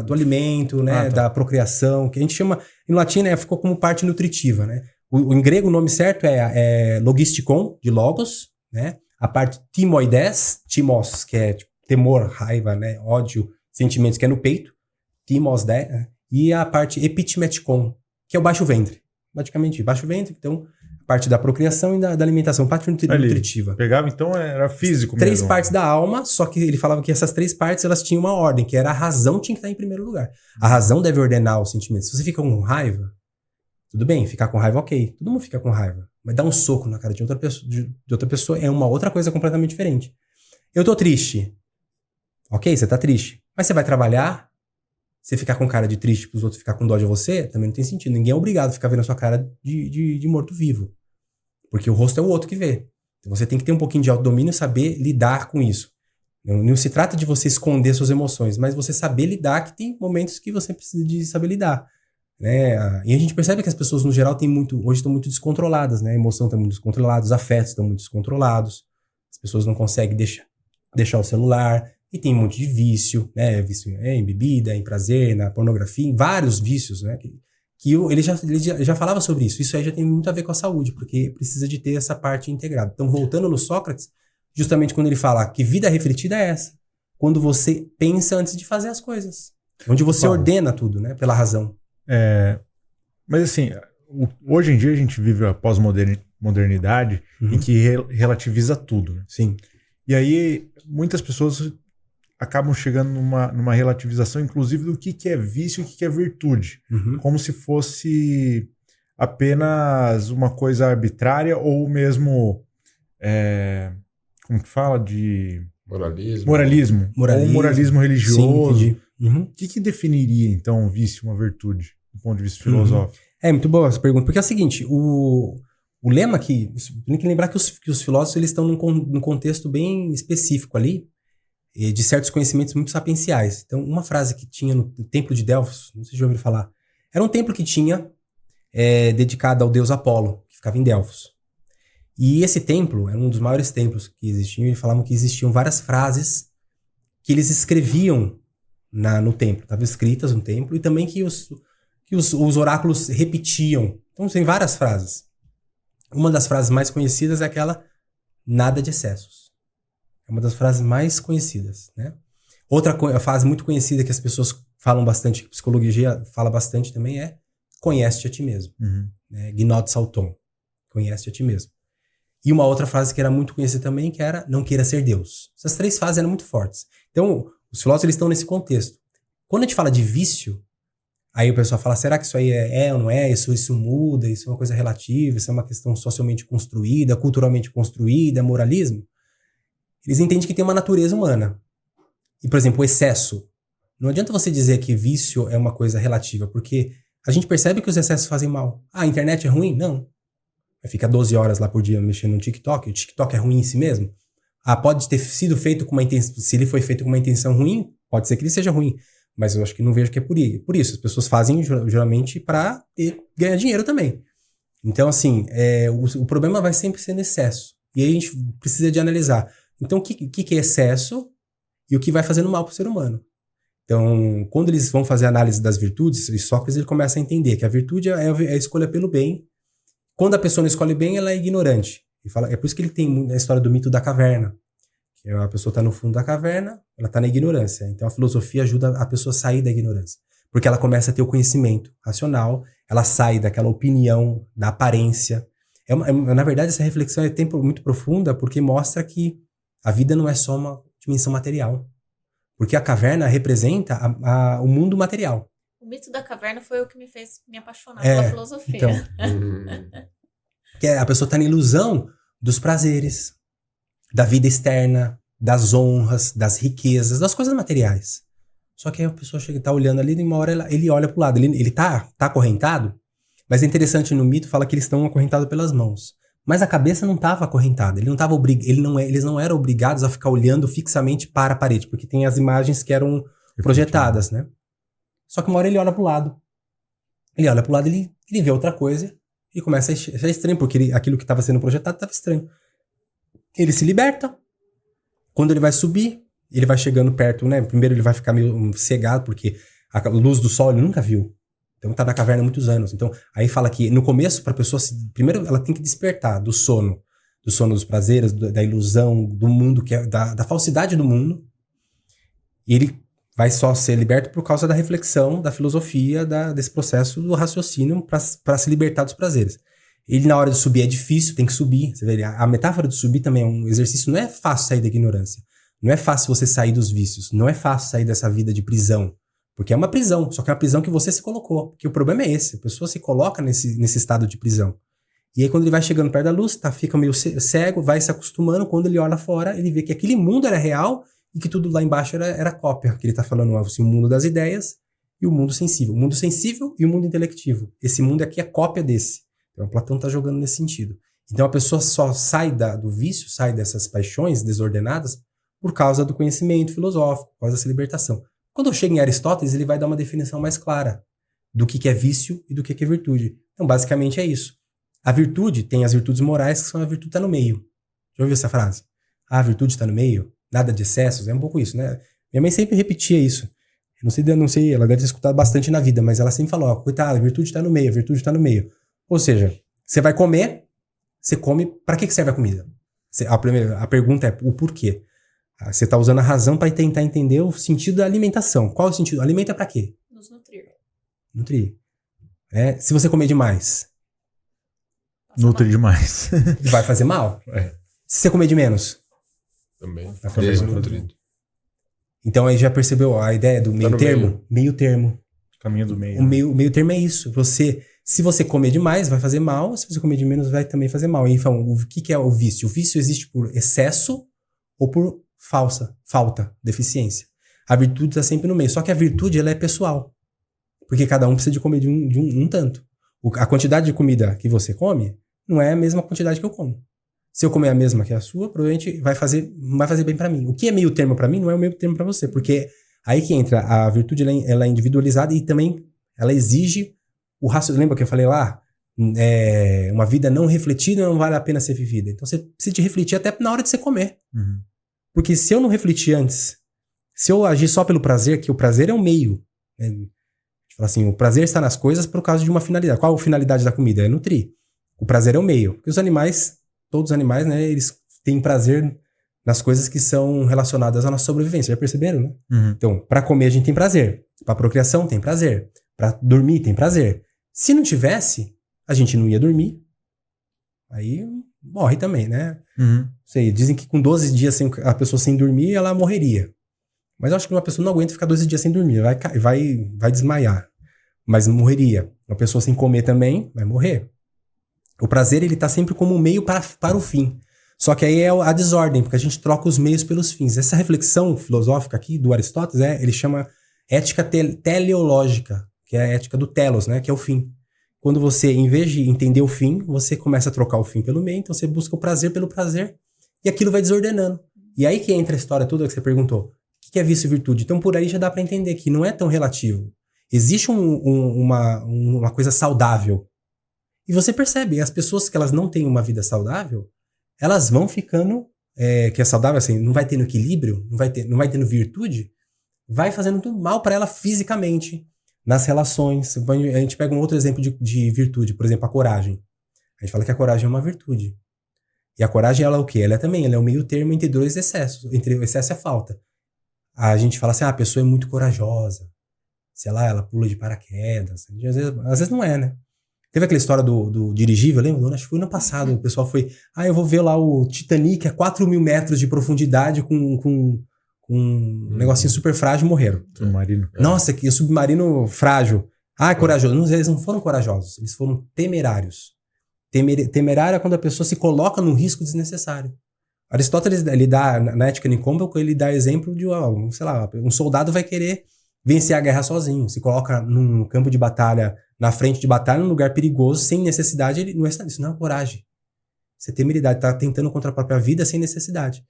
Do alimento, né? Da procriação, que a gente chama... Em latim, né? Ficou como parte nutritiva, né? Em grego, o nome certo é logistikon, de logos, né? A parte timoides, timos, que é tipo, temor, raiva, né? Ódio, sentimentos, que é no peito. Timos, né? E a parte epitimetikon, que é o baixo ventre. Praticamente, baixo ventre, então, parte da procriação e da alimentação, parte nutritiva. Pegava, então, era físico mesmo. 3 partes da alma, só que ele falava que essas 3 partes, elas tinham uma ordem, que era a razão tinha que estar em primeiro lugar. A razão deve ordenar os sentimentos. Se você fica com raiva, tudo bem, ficar com raiva, ok. Todo mundo fica com raiva. Mas dar um soco na cara de outra pessoa é uma outra coisa completamente diferente. Eu tô triste. Ok, você tá triste. Mas você vai trabalhar, você ficar com cara de triste pros outros ficar com dó de você, também não tem sentido. Ninguém é obrigado a ficar vendo a sua cara de morto-vivo. Porque o rosto é o outro que vê. Então você tem que ter um pouquinho de autodomínio e saber lidar com isso. Não se trata de você esconder suas emoções, mas você saber lidar, que tem momentos que você precisa de saber lidar. Né? E a gente percebe que as pessoas, no geral, hoje estão muito descontroladas, né? A emoção está muito descontrolada, os afetos estão muito descontrolados, as pessoas não conseguem deixar o celular, e tem um monte de vício, né? Vício em bebida, em prazer, na pornografia, em vários vícios, né? Ele já falava sobre isso. Isso aí já tem muito a ver com a saúde, porque precisa de ter essa parte integrada. Então, voltando no Sócrates, justamente quando ele fala que vida refletida é essa, quando você pensa antes de fazer as coisas, onde você ordena tudo, né? Pela razão. Mas assim, hoje em dia a gente vive a pós-modernidade em que relativiza tudo. Né? Sim. E aí muitas pessoas acabam chegando numa relativização, inclusive, do que é vício e o que é virtude. Como se fosse apenas uma coisa arbitrária ou mesmo, como que fala? De... Moralismo. Ou moralismo religioso. Sim, o que definiria, então, um vício, uma virtude, do ponto de vista filosófico? É muito boa essa pergunta, porque é o seguinte, o lema aqui, tem que lembrar que os filósofos eles estão num contexto bem específico ali, de certos conhecimentos muito sapienciais. Então, uma frase que tinha no Templo de Delfos, não sei se já ouviram falar, era um templo que tinha dedicado ao deus Apolo, que ficava em Delfos. E esse templo era um dos maiores templos que existiam, e falavam que existiam várias frases que eles escreviam no templo, estavam escritas no templo, e também que os oráculos repetiam. Então tem várias frases. Uma das frases mais conhecidas é aquela nada de excessos. É uma das frases mais conhecidas, né? Outra frase muito conhecida que as pessoas falam bastante, que a psicologia fala bastante também é conhece-te a ti mesmo. Né? Gnod Salton. Conhece-te a ti mesmo. E uma outra frase que era muito conhecida também, que era não queira ser Deus. Essas 3 frases eram muito fortes. Então, os filósofos eles estão nesse contexto. Quando a gente fala de vício, aí o pessoal fala, será que isso aí é ou não é? Isso muda, isso é uma coisa relativa, isso é uma questão socialmente construída, culturalmente construída, moralismo? Eles entendem que tem uma natureza humana. E, por exemplo, o excesso. Não adianta você dizer que vício é uma coisa relativa, porque a gente percebe que os excessos fazem mal. Ah, a internet é ruim? Não. Fica 12 horas lá por dia mexendo no TikTok. O TikTok é ruim em si mesmo? Ah, pode ter sido feito com uma intenção... Se ele foi feito com uma intenção ruim, pode ser que ele seja ruim. Mas eu acho que não vejo que é por isso. As pessoas fazem geralmente para ganhar dinheiro também. Então, assim, o problema vai sempre ser no excesso. E aí a gente precisa de analisar. Então, o que é excesso e o que vai fazendo mal para o ser humano? Então, quando eles vão fazer a análise das virtudes, Sócrates ele começa a entender que a virtude é a escolha pelo bem. Quando a pessoa não escolhe bem, ela é ignorante. É por isso que ele tem a história do mito da caverna. Que a pessoa está no fundo da caverna, ela está na ignorância. Então, a filosofia ajuda a pessoa a sair da ignorância. Porque ela começa a ter o conhecimento racional, ela sai daquela opinião, da aparência. Na verdade, essa reflexão é muito profunda porque mostra que a vida não é só uma dimensão material. Porque a caverna representa o mundo material. O mito da caverna foi o que me fez me apaixonar pela filosofia. Então, que a pessoa está na ilusão dos prazeres, da vida externa, das honras, das riquezas, das coisas materiais. Só que aí a pessoa chega e tá olhando ali, e uma hora ele olha pro lado. Ele tá acorrentado, mas é interessante no mito, fala que eles estão acorrentados pelas mãos. Mas a cabeça não estava acorrentada. Eles não eram obrigados a ficar olhando fixamente para a parede, porque tem as imagens que eram projetadas, né? Só que uma hora ele olha pro lado. Ele olha pro lado, ele vê outra coisa e começa a achar estranho, porque aquilo que estava sendo projetado estava estranho. Ele se liberta. Quando ele vai subir, ele vai chegando perto, né? Primeiro ele vai ficar meio cegado, porque a luz do sol ele nunca viu. Então tá na caverna há muitos anos. Então aí fala que no começo, para a pessoa, primeiro ela tem que despertar do sono dos prazeres, da ilusão, do mundo, que é da falsidade do mundo. E ele vai só ser liberto por causa da reflexão, da filosofia, desse processo do raciocínio para se libertar dos prazeres. Ele, na hora de subir, é difícil, tem que subir. Você vê, a metáfora de subir também é um exercício. Não é fácil sair da ignorância. Não é fácil você sair dos vícios. Não é fácil sair dessa vida de prisão. Porque é uma prisão, só que é uma prisão que você se colocou. Porque o problema é esse. A pessoa se coloca nesse estado de prisão. E aí, quando ele vai chegando perto da luz, fica meio cego, vai se acostumando. Quando ele olha fora, ele vê que aquele mundo era real e que tudo lá embaixo era cópia. Que ele está falando assim, o mundo das ideias e o mundo sensível. O mundo sensível e o mundo intelectivo. Esse mundo aqui é cópia desse. Então, Platão está jogando nesse sentido. Então, a pessoa só sai do vício, sai dessas paixões desordenadas por causa do conhecimento filosófico, por causa dessa libertação. Quando chega em Aristóteles, ele vai dar uma definição mais clara do que é vício e do que é virtude. Então, basicamente é isso. A virtude tem as virtudes morais, que são a virtude está no meio. Já ouviu essa frase? A virtude está no meio, nada de excessos, é um pouco isso, né? Minha mãe sempre repetia isso. Eu não sei, ela deve ter escutado bastante na vida, mas ela sempre falou, coitada, a virtude está no meio, a virtude está no meio. Ou seja, você vai comer, você come, para que serve a comida? A pergunta é o porquê. Você está usando a razão para tentar entender o sentido da alimentação. Qual é o sentido? Alimenta para quê? Nos nutrir. Nutrir. Se você comer demais, nutre demais. Vai fazer mal. Se você comer de menos, também. Vai ficar desnutrido. Então aí já percebeu a ideia do meio termo? Meio termo. Caminho do meio. O meio termo é isso. Se você comer demais, vai fazer mal. Se você comer de menos, vai também fazer mal. Então, o que é o vício? O vício existe por excesso ou por falta, deficiência. A virtude está sempre no meio. Só que a virtude ela é pessoal. Porque cada um precisa de comer de um tanto. A quantidade de comida que você come não é a mesma quantidade que eu como. Se eu comer a mesma que a sua, provavelmente vai fazer bem para mim. O que é meio termo para mim não é o meio termo para você. Porque aí que entra, a virtude ela é individualizada e também ela exige o raciocínio. Lembra que eu falei lá? Uma vida não refletida não vale a pena ser vivida. Então você precisa de refletir até na hora de você comer. Uhum. Porque se eu não refletir antes, se eu agir só pelo prazer, que o prazer é um meio. Né? A gente fala assim, o prazer está nas coisas por causa de uma finalidade. Qual a finalidade da comida? É nutrir. O prazer é o meio. Porque os animais, todos os animais, né, eles têm prazer nas coisas que são relacionadas à nossa sobrevivência. Já perceberam, né? Uhum. Então, para comer a gente tem prazer. Para procriação tem prazer. Para dormir tem prazer. Se não tivesse, a gente não ia dormir. Aí morre também, né? Uhum. Sei, dizem que com 12 dias a pessoa sem dormir, ela morreria. Mas eu acho que uma pessoa não aguenta ficar 12 dias sem dormir. Vai desmaiar. Mas morreria. Uma pessoa sem comer também vai morrer. O prazer, ele tá sempre como um meio para o fim. Só que aí é a desordem, porque a gente troca os meios pelos fins. Essa reflexão filosófica aqui do Aristóteles, ele chama ética teleológica, que é a ética do telos, né? Que é o fim. Quando você, em vez de entender o fim, você começa a trocar o fim pelo meio, então você busca o prazer pelo prazer, e aquilo vai desordenando. E aí que entra a história toda que você perguntou. O que é vício e virtude? Então por aí já dá para entender que não é tão relativo. Existe uma coisa saudável. E você percebe, as pessoas que elas não têm uma vida saudável, elas vão ficando, que é saudável assim, não vai tendo equilíbrio, não vai tendo virtude, vai fazendo tudo mal para ela fisicamente, nas relações. A gente pega um outro exemplo de virtude, por exemplo, a coragem. A gente fala que a coragem é uma virtude. E a coragem, ela é o quê? Ela é o meio termo entre dois excessos. Entre o excesso e a falta. A gente fala assim, a pessoa é muito corajosa. Sei lá, ela pula de paraquedas. Às vezes não é, né? Teve aquela história do dirigível, lembra? Acho que foi no ano passado. O pessoal foi, eu vou ver lá o Titanic a 4.000 metros de profundidade com um negocinho super frágil e morreram. Submarino. Nossa, que submarino frágil. Corajoso. Não, eles não foram corajosos, eles foram temerários. Temerário é quando a pessoa se coloca num risco desnecessário. Aristóteles, ele dá, na Ética Nicômaco, ele dá exemplo de, um soldado vai querer vencer a guerra sozinho, se coloca num campo de batalha, na frente de batalha, num lugar perigoso, sem necessidade, isso não é coragem. Isso é temeridade, tá tentando contra a própria vida sem necessidade.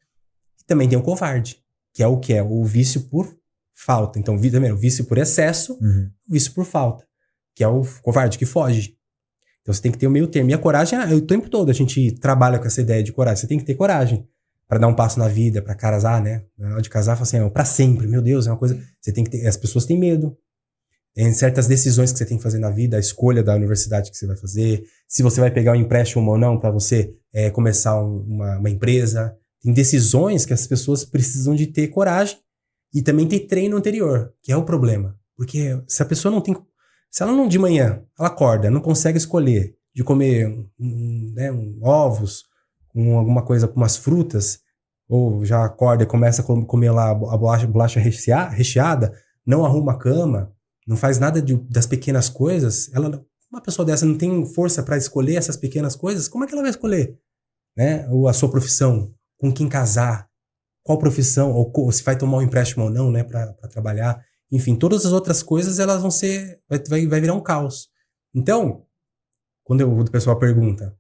E também tem o covarde, que é o que é o vício por falta. Então, o vício por excesso, o vício por falta, que é o covarde que foge. Então, você tem que ter o meio termo. E a coragem, o tempo todo a gente trabalha com essa ideia de coragem. Você tem que ter coragem para dar um passo na vida, para casar, né? Na hora de casar, fala assim, para sempre, meu Deus, é uma coisa... Você tem que ter... As pessoas têm medo. Em certas decisões que você tem que fazer na vida, a escolha da universidade que você vai fazer, se você vai pegar um empréstimo ou não para você começar uma empresa. Tem decisões que as pessoas precisam de ter coragem e também ter treino anterior, que é o problema. Porque se a pessoa não tem... Se ela não de manhã, ela acorda, não consegue escolher de comer ovos, com alguma coisa, com umas frutas, ou já acorda e começa a comer lá a bolacha recheada, não arruma a cama, não faz nada das pequenas coisas, uma pessoa dessa não tem força para escolher essas pequenas coisas, como é que ela vai escolher? Né? Ou a sua profissão, com quem casar, qual profissão, ou se vai tomar um empréstimo ou não, né, para trabalhar. Enfim, todas as outras coisas, elas vão ser... Vai virar um caos. Então, quando o pessoal pergunta,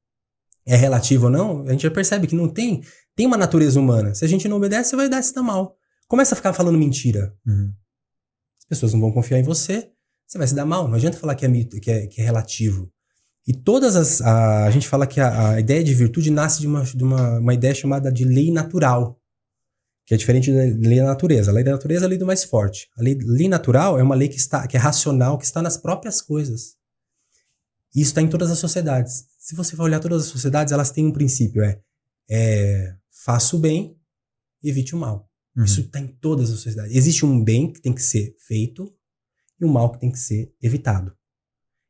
é relativo ou não, a gente já percebe que não tem uma natureza humana. Se a gente não obedece, você vai se dar mal. Começa a ficar falando mentira. As pessoas não vão confiar em você, você vai se dar mal. Não adianta falar que é mito, que é relativo. E a gente fala que a ideia de virtude nasce de uma ideia chamada de lei natural, que é diferente da lei da natureza. A lei da natureza é a lei do mais forte. A lei natural é uma lei que é racional, que está nas próprias coisas. E isso está em todas as sociedades. Se você for olhar todas as sociedades, elas têm um princípio, faça o bem, evite o mal. Isso está em todas as sociedades. Existe um bem que tem que ser feito e um mal que tem que ser evitado.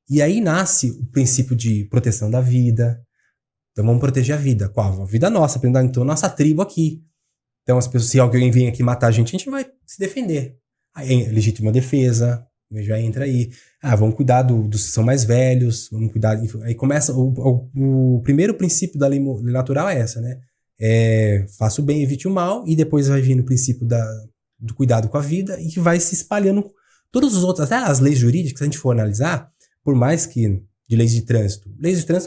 E aí nasce o princípio de proteção da vida. Então vamos proteger a vida. Qual? A vida nossa, então nossa tribo aqui. Então, as pessoas, se alguém vem aqui matar a gente vai se defender. Aí, legítima defesa, já entra aí. Vamos cuidar dos que são mais velhos, vamos cuidar... Aí começa... O primeiro princípio da lei natural é essa, né? Faça o bem, evite o mal, e depois vai vir o princípio do cuidado com a vida, e que vai se espalhando todos os outros, até as leis jurídicas, se a gente for analisar, por mais que de leis de trânsito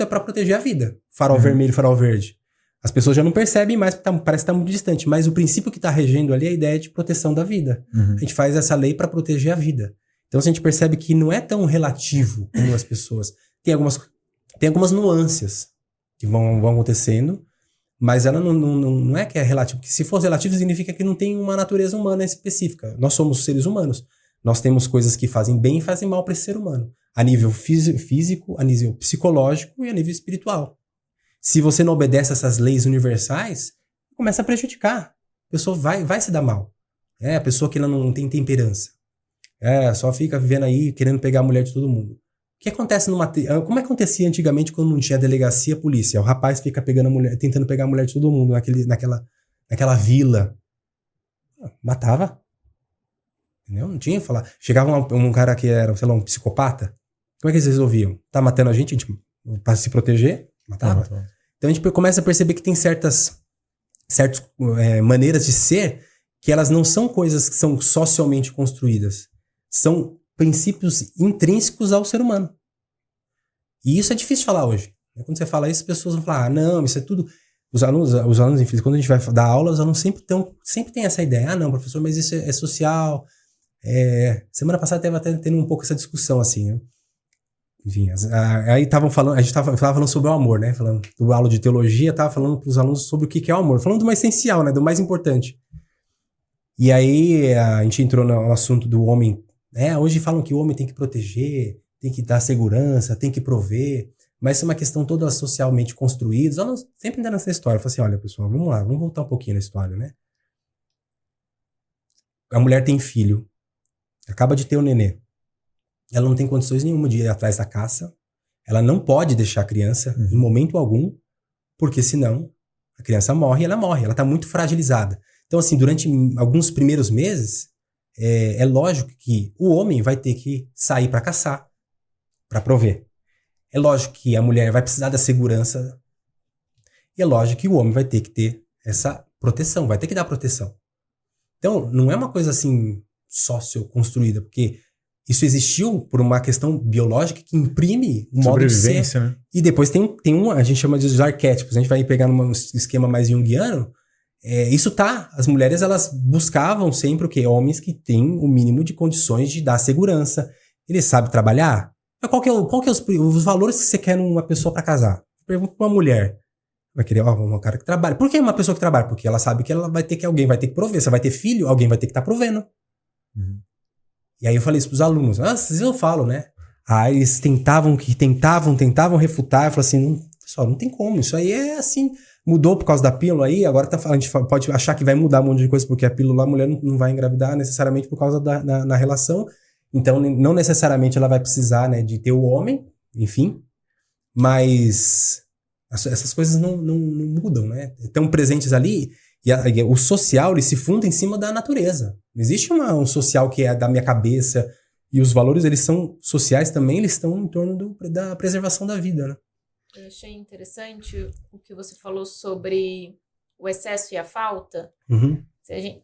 é para proteger a vida. Farol vermelho, farol verde. As pessoas já não percebem mais, porque parece que está muito distante. Mas o princípio que está regendo ali é a ideia de proteção da vida. A gente faz essa lei para proteger a vida. Então, a gente percebe que não é tão relativo como as pessoas. Tem algumas nuances que vão acontecendo, mas ela não é que é relativo. Porque se for relativo, significa que não tem uma natureza humana específica. Nós somos seres humanos. Nós temos coisas que fazem bem e fazem mal para esse ser humano. A nível físico, a nível psicológico e a nível espiritual. Se você não obedece essas leis universais, começa a prejudicar. A pessoa vai se dar mal. A pessoa que ela não tem temperança. Só fica vivendo aí, querendo pegar a mulher de todo mundo. O que acontece como acontecia antigamente quando não tinha delegacia, polícia? O rapaz fica pegando a mulher, tentando pegar a mulher de todo mundo naquela vila. Matava. Entendeu? Não tinha que falar. Chegava um cara que era, sei lá, um psicopata. Como é que eles resolviam? Tá matando a gente para se proteger? Matava. Então a gente começa a perceber que tem certas certas maneiras de ser que elas não são coisas que são socialmente construídas. São princípios intrínsecos ao ser humano. E isso é difícil de falar hoje. Quando você fala isso, as pessoas vão falar, não, isso é tudo... Os alunos, enfim, quando a gente vai dar aula, os alunos sempre têm essa ideia. Não, professor, mas isso é social. Semana passada teve até tendo um pouco essa discussão, assim, né? Enfim, aí a gente tava falando sobre o amor, né? Falando do aula de teologia, tava falando para os alunos sobre o que é o amor. Falando do mais essencial, né? Do mais importante. E aí a gente entrou no assunto do homem. Hoje falam que o homem tem que proteger, tem que dar segurança, tem que prover. Mas isso é uma questão toda socialmente construída. Os alunos sempre ainda nessa história. Eu falo assim, olha, pessoal, vamos lá, vamos voltar um pouquinho na história, né? A mulher tem filho. Acaba de ter o nenê. Ela não tem condições nenhuma de ir atrás da caça. Ela não pode deixar a criança em momento algum, porque senão a criança morre e ela morre. Ela está muito fragilizada. Então, assim, durante alguns primeiros meses, é lógico que o homem vai ter que sair para caçar, para prover. É lógico que a mulher vai precisar da segurança. E é lógico que o homem vai ter que ter essa proteção, vai ter que dar proteção. Então, não é uma coisa assim sócio-construída, porque isso existiu por uma questão biológica que imprime um modo de ser. Né? E depois tem a gente chama de arquétipos. A gente vai pegar num esquema mais junguiano. As mulheres, elas buscavam sempre o quê? Homens que têm o mínimo de condições de dar segurança. Ele sabe trabalhar? Mas qual que é os valores que você quer numa pessoa para casar? Pergunta pra uma mulher. Vai querer um cara que trabalha. Por que uma pessoa que trabalha? Porque ela sabe que alguém vai ter que prover. Você vai ter filho, alguém vai ter que estar provendo. E aí eu falei isso pros alunos. Vocês não falam, né? Aí eles tentavam refutar. Eu falei assim, pessoal, não tem como. Isso aí é assim... Mudou por causa da pílula aí, agora a gente pode achar que vai mudar um monte de coisa porque a pílula, a mulher não vai engravidar necessariamente por causa da relação. Então, não necessariamente ela vai precisar, né, de ter o homem, enfim. Mas essas coisas não mudam, né? Estão presentes ali e o social, ele se funda em cima da natureza. Não existe um social que é da minha cabeça e os valores, eles são sociais também, eles estão em torno da preservação da vida, né? Eu achei interessante o que você falou sobre o excesso e a falta.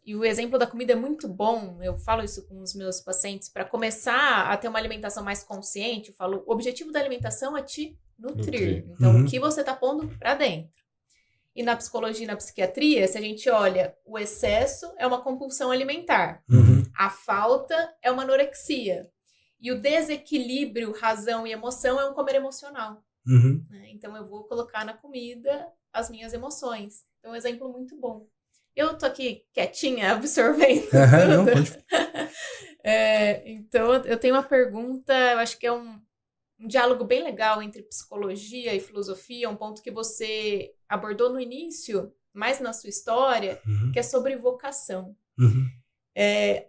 E o exemplo da comida é muito bom. Eu falo isso com os meus pacientes. Para começar a ter uma alimentação mais consciente, eu falo, o objetivo da alimentação é te nutrir. Então, o que você está pondo para dentro? E na psicologia e na psiquiatria, se a gente olha, o excesso é uma compulsão alimentar. A falta é uma anorexia. E o desequilíbrio, razão e emoção é um comer emocional. Então eu vou colocar na comida as minhas emoções. Então é um exemplo muito bom. Eu tô aqui quietinha, absorvendo tudo. Não, pode... Então eu tenho uma pergunta, eu acho que é um diálogo bem legal entre psicologia e filosofia, um ponto que você abordou no início, mais na sua história, que é sobre vocação.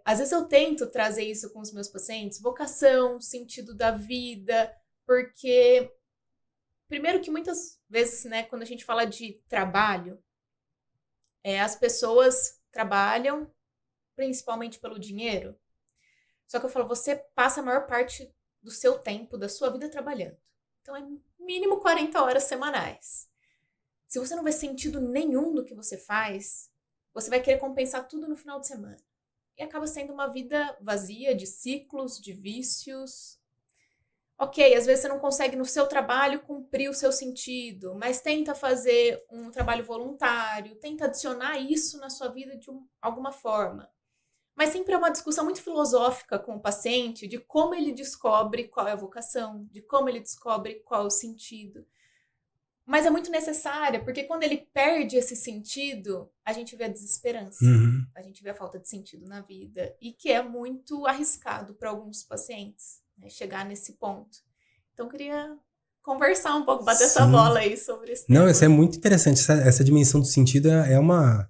Às vezes eu tento trazer isso com os meus pacientes, vocação, sentido da vida, porque... Primeiro que muitas vezes, né, quando a gente fala de trabalho, as pessoas trabalham principalmente pelo dinheiro. Só que eu falo, você passa a maior parte do seu tempo, da sua vida trabalhando. Então é mínimo 40 horas semanais. Se você não vê sentido nenhum no que você faz, você vai querer compensar tudo no final de semana. E acaba sendo uma vida vazia de ciclos, de vícios. Ok, às vezes você não consegue no seu trabalho cumprir o seu sentido, mas tenta fazer um trabalho voluntário, tenta adicionar isso na sua vida de alguma forma. Mas sempre é uma discussão muito filosófica com o paciente de como ele descobre qual é a vocação, de como ele descobre qual é o sentido. Mas é muito necessária, porque quando ele perde esse sentido, a gente vê a desesperança, a gente vê a falta de sentido na vida, e que é muito arriscado para alguns pacientes. Chegar nesse ponto. Então, eu queria conversar um pouco, bater essa bola aí sobre isso. Não, isso é muito interessante. Essa dimensão do sentido é uma...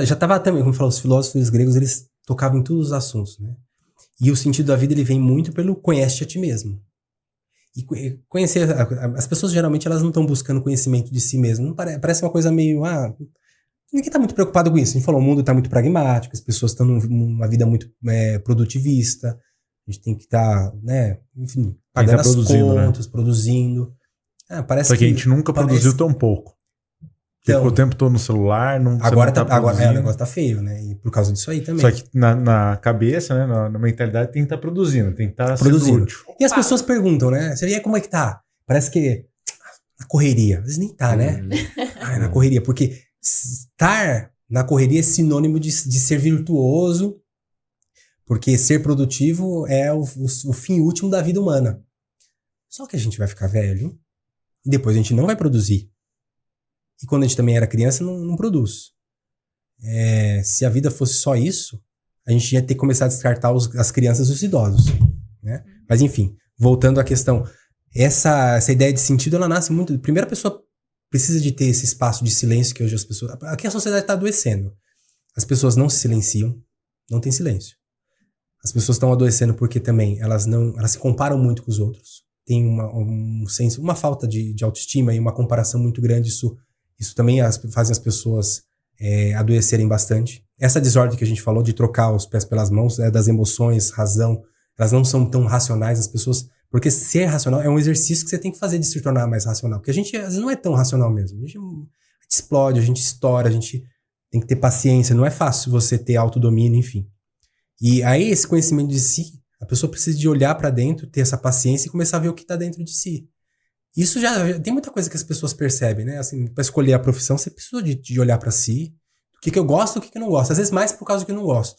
já estava também, como falou, os filósofos gregos, eles tocavam em todos os assuntos, né? E o sentido da vida, ele vem muito pelo conhece a ti mesmo. E conhecer... As pessoas, geralmente, elas não estão buscando conhecimento de si mesmo. Não parece uma coisa meio... ninguém está muito preocupado com isso. A gente falou, o mundo está muito pragmático, as pessoas estão numa vida muito produtivista. A gente tem que estar, né, enfim, pagando as contas, produzindo. Parece Só que a gente nunca produziu tão pouco. Ficou o tempo todo no celular, não Agora, você não tá agora o produzindo. negócio tá feio, né? E por causa disso aí também. Só que na cabeça, né, na mentalidade, tem que estar produzindo, tem que estar sendo Produzindo. útil. E as pessoas perguntam, né? Você vê como é que tá? Parece que na correria. Às vezes nem tá, né? Ai, na correria. Porque estar na correria é sinônimo de ser virtuoso, porque ser produtivo é o fim último da vida humana. Só que a gente vai ficar velho e depois a gente não vai produzir. E quando a gente também era criança, não produz. Se a vida fosse só isso, a gente ia ter que começar a descartar as crianças e os idosos, né? Mas enfim, voltando à questão, essa ideia de sentido, ela nasce muito... Primeiro, a pessoa precisa de ter esse espaço de silêncio que hoje as pessoas... Aqui a sociedade está adoecendo. As pessoas não se silenciam, não tem silêncio. As pessoas estão adoecendo porque também elas se comparam muito com os outros. Tem uma falta de autoestima e uma comparação muito grande. Isso também faz as pessoas adoecerem bastante. Essa desordem que a gente falou de trocar os pés pelas mãos, das emoções, razão, elas não são tão racionais, as pessoas... Porque ser racional é um exercício que você tem que fazer de se tornar mais racional. Porque a gente, às vezes, não é tão racional mesmo. A gente explode, a gente estoura, a gente tem que ter paciência. Não é fácil você ter autodomínio, enfim. E aí, esse conhecimento de si, a pessoa precisa de olhar pra dentro, ter essa paciência e começar a ver o que tá dentro de si. Isso já tem muita coisa que as pessoas percebem, né? Assim, pra escolher a profissão, você precisa de olhar pra si. O que eu gosto, o que eu não gosto. Às vezes mais por causa do que eu não gosto.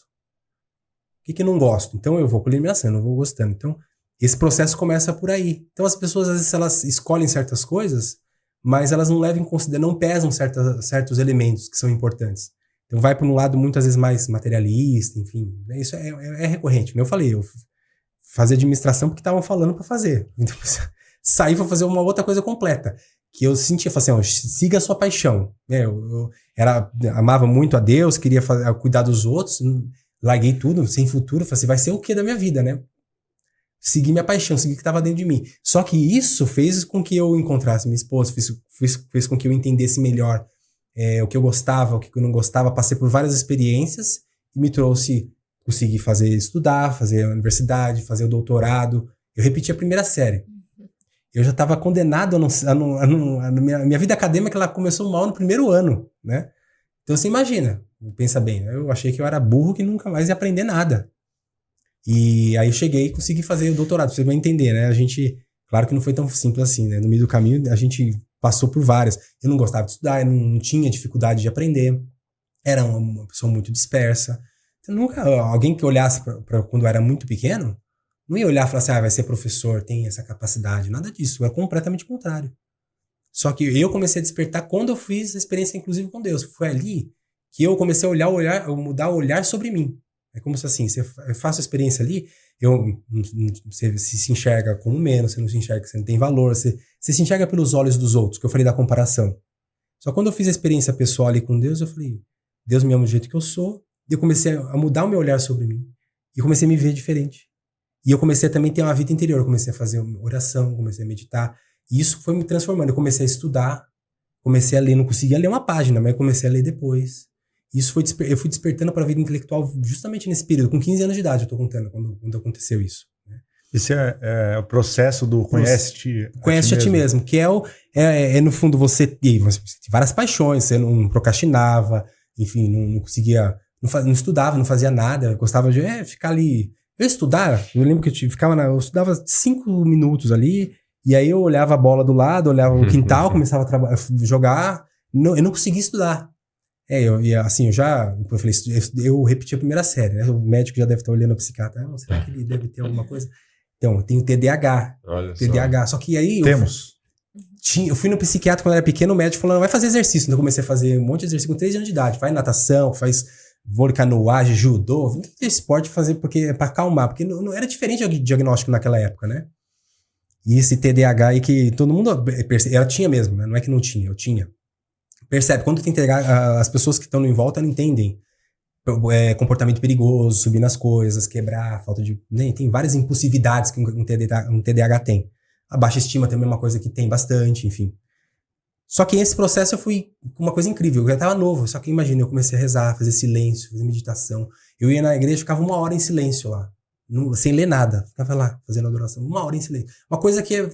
O que eu não gosto? Então eu vou por eliminação, eu não vou gostando. Então, esse processo começa por aí. Então as pessoas, às vezes, elas escolhem certas coisas, mas elas não levam em consideração, não pesam certos elementos que são importantes. Então vai para um lado muitas vezes mais materialista, enfim. Isso é recorrente. Como eu falei, eu fazia administração porque estavam falando para fazer. Então, saí para fazer uma outra coisa completa. Que eu sentia, falei assim, siga a sua paixão. Eu amava muito a Deus, queria cuidar dos outros, larguei tudo, sem futuro. Falei assim, vai ser o que da minha vida, né? Segui minha paixão, segui o que estava dentro de mim. Só que isso fez com que eu encontrasse minha esposa, fez com que eu entendesse melhor o que eu gostava, o que eu não gostava. Passei por várias experiências e me trouxe, consegui estudar, fazer a universidade, fazer o doutorado. Eu repeti a primeira série. Eu já estava condenado a minha vida acadêmica, ela começou mal no primeiro ano, né? Então você imagina, pensa bem, eu achei que eu era burro que nunca mais ia aprender nada. E aí eu cheguei e consegui fazer o doutorado, pra você vai entender, né? A gente, claro que não foi tão simples assim, né? No meio do caminho a gente passou por várias. Eu não gostava de estudar, eu não tinha dificuldade de aprender, era uma pessoa muito dispersa. Então, nunca, alguém que olhasse para quando eu era muito pequeno, não ia olhar e falar assim, vai ser professor, tem essa capacidade, nada disso, era completamente o contrário. Só que eu comecei a despertar quando eu fiz a experiência inclusive com Deus. Foi ali que eu comecei a mudar o olhar sobre mim. É como se assim, eu faço a experiência ali, você se enxerga como menos, você não se enxerga, você não tem valor, você se enxerga pelos olhos dos outros, que eu falei da comparação. Só quando eu fiz a experiência pessoal ali com Deus, eu falei, Deus me ama do jeito que eu sou, e eu comecei a mudar o meu olhar sobre mim, e comecei a me ver diferente. E eu comecei a também ter uma vida interior, eu comecei a fazer oração, comecei a meditar, e isso foi me transformando, eu comecei a estudar, comecei a ler, não conseguia ler uma página, mas eu comecei a ler depois. Isso eu fui despertando para a vida intelectual justamente nesse período, com 15 anos de idade, eu tô contando, quando aconteceu isso. Né? Esse é o processo do conhece-te a ti mesmo, que no fundo você tem várias paixões, você não procrastinava, enfim, não conseguia, não estudava, não fazia nada, gostava de ficar ali. Eu lembro que eu estudava 5 minutos ali, e aí eu olhava a bola do lado, olhava o quintal, começava a jogar, eu não conseguia estudar. Eu repeti a primeira série, né? O médico já deve estar olhando a psiquiatra. Será que ele deve ter alguma coisa? Então, eu tenho TDAH. Olha TDAH. Só que aí... Eu fui no psiquiatra quando eu era pequeno, o médico falou, vai fazer exercício. Então, eu comecei a fazer um monte de exercício com 3 anos de idade. Faz natação, faz vôlei, canoagem, judô. Não tem esporte fazer porque é pra acalmar. Porque não era diferente o diagnóstico naquela época, né? E esse TDAH aí que todo mundo... Ela tinha mesmo, né? Não é que não tinha, eu tinha. Percebe, quando tem TDAH, as pessoas que estão em volta não entendem. Comportamento perigoso, subir nas coisas, quebrar, falta de... Tem várias impulsividades que um TDAH tem. A baixa estima também é uma coisa que tem bastante, enfim. Só que esse processo eu fui com uma coisa incrível. Eu já estava novo, só que imagina, eu comecei a rezar, fazer silêncio, fazer meditação. Eu ia na igreja, ficava 1 hora em silêncio lá, sem ler nada. Ficava lá, fazendo adoração, 1 hora em silêncio. Uma coisa que é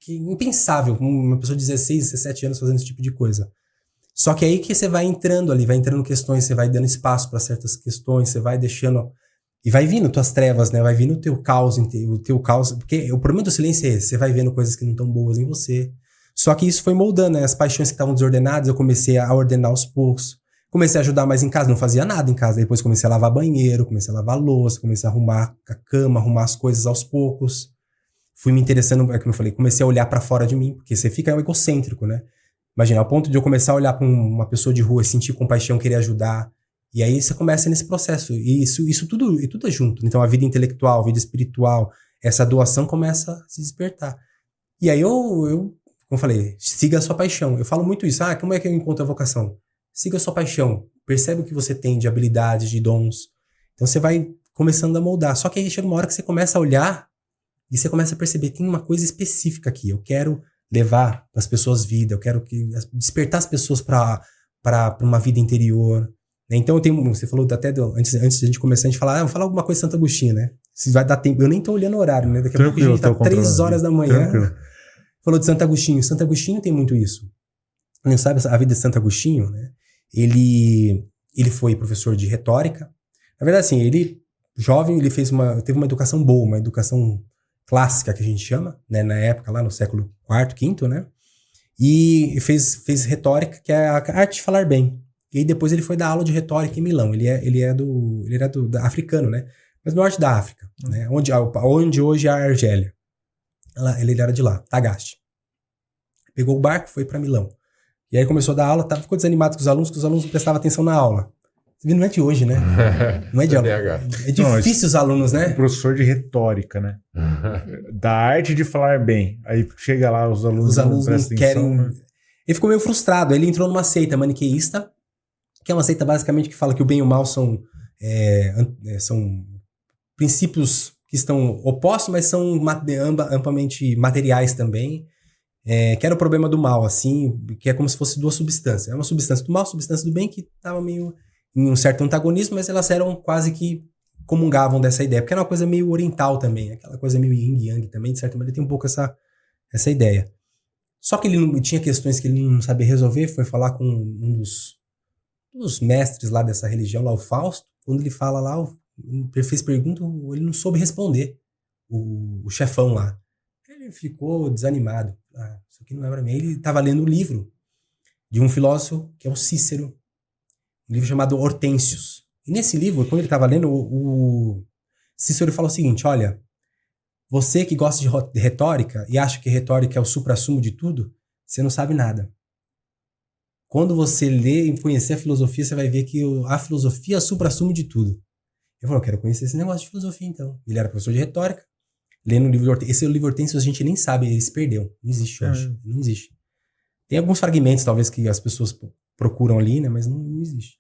impensável, uma pessoa de 16, 17 anos fazendo esse tipo de coisa. Só que aí que você vai entrando ali, vai entrando questões, você vai dando espaço para certas questões, você vai deixando... E vai vindo tuas trevas, né? Vai vindo o teu caos, porque o problema do silêncio é esse, você vai vendo coisas que não estão boas em você. Só que isso foi moldando, né? As paixões que estavam desordenadas, eu comecei a ordenar aos poucos. Comecei a ajudar mais em casa, não fazia nada em casa. Depois comecei a lavar banheiro, comecei a lavar louça, comecei a arrumar a cama, arrumar as coisas aos poucos. Fui me interessando, como eu falei, comecei a olhar pra fora de mim, porque você fica egocêntrico, né? Imagina, ao ponto de eu começar a olhar pra uma pessoa de rua, sentir compaixão, querer ajudar. E aí você começa nesse processo. E isso tudo é junto. Então a vida intelectual, a vida espiritual, essa doação começa a se despertar. E aí eu como eu falei, siga a sua paixão. Eu falo muito isso. Como é que eu encontro a vocação? Siga a sua paixão. Percebe o que você tem de habilidades, de dons. Então você vai começando a moldar. Só que aí chega uma hora que você começa a olhar e você começa a perceber, tem uma coisa específica aqui. Eu quero levar para as pessoas vida. Eu quero despertar as pessoas para uma vida interior. Então você falou até antes de a gente começar, a gente falar, vou falar alguma coisa de Santo Agostinho, né? Se vai dar tempo. Eu nem tô olhando o horário, né? Daqui a pouco a gente tá 3 horas da manhã. Tranquilo. Falou de Santo Agostinho. Santo Agostinho tem muito isso. Não sabe a vida de Santo Agostinho, né? Ele foi professor de retórica. Na verdade, assim, ele, jovem, ele teve uma educação boa, uma educação clássica, que a gente chama, né? Na época, lá no século IV, V, né? E fez retórica, que é a arte de falar bem. E aí depois ele foi dar aula de retórica em Milão. Ele era africano, né? Mas norte da África, né? Onde hoje é a Argélia. Ele era de lá, Tagaste. Pegou o barco, foi para Milão. E aí começou a dar aula, ficou desanimado com os alunos não prestavam atenção na aula. Não é de hoje, né? Não é de aula. É difícil os alunos, né? Professor de retórica, né? Da arte de falar bem. Aí chega lá, os alunos não querem... Né? Ele ficou meio frustrado. Ele entrou numa seita maniqueísta, que é uma seita basicamente que fala que o bem e o mal são princípios que estão opostos, mas são amplamente materiais também. Que era o problema do mal, assim, que é como se fosse duas substâncias. É uma substância do mal, substância do bem, que estava meio em um certo antagonismo, mas elas eram quase que comungavam dessa ideia, porque era uma coisa meio oriental também, aquela coisa meio yin-yang também, de certa maneira tem um pouco essa ideia. Só que ele não tinha questões que ele não sabia resolver, foi falar com um dos mestres lá dessa religião, lá o Fausto, quando ele fala lá, ele fez pergunta, ele não soube responder, o chefão lá. Ele ficou desanimado. Isso aqui não é pra mim. Ele estava lendo um livro de um filósofo que é o Cícero, um livro chamado Hortênsios. E nesse livro, quando ele estava lendo, o Cícero fala o seguinte, olha, você que gosta de retórica e acha que retórica é o suprassumo de tudo, você não sabe nada. Quando você lê e conhecer a filosofia, você vai ver que a filosofia é o suprassumo de tudo. Eu falei, eu quero conhecer esse negócio de filosofia, então. Ele era professor de retórica, lendo o livro de Hortênsios. Esse livro Hortênsios a gente nem sabe, ele se perdeu. Não existe hoje. Não existe. Tem alguns fragmentos, talvez, que as pessoas procuram ali, né? Mas não existe.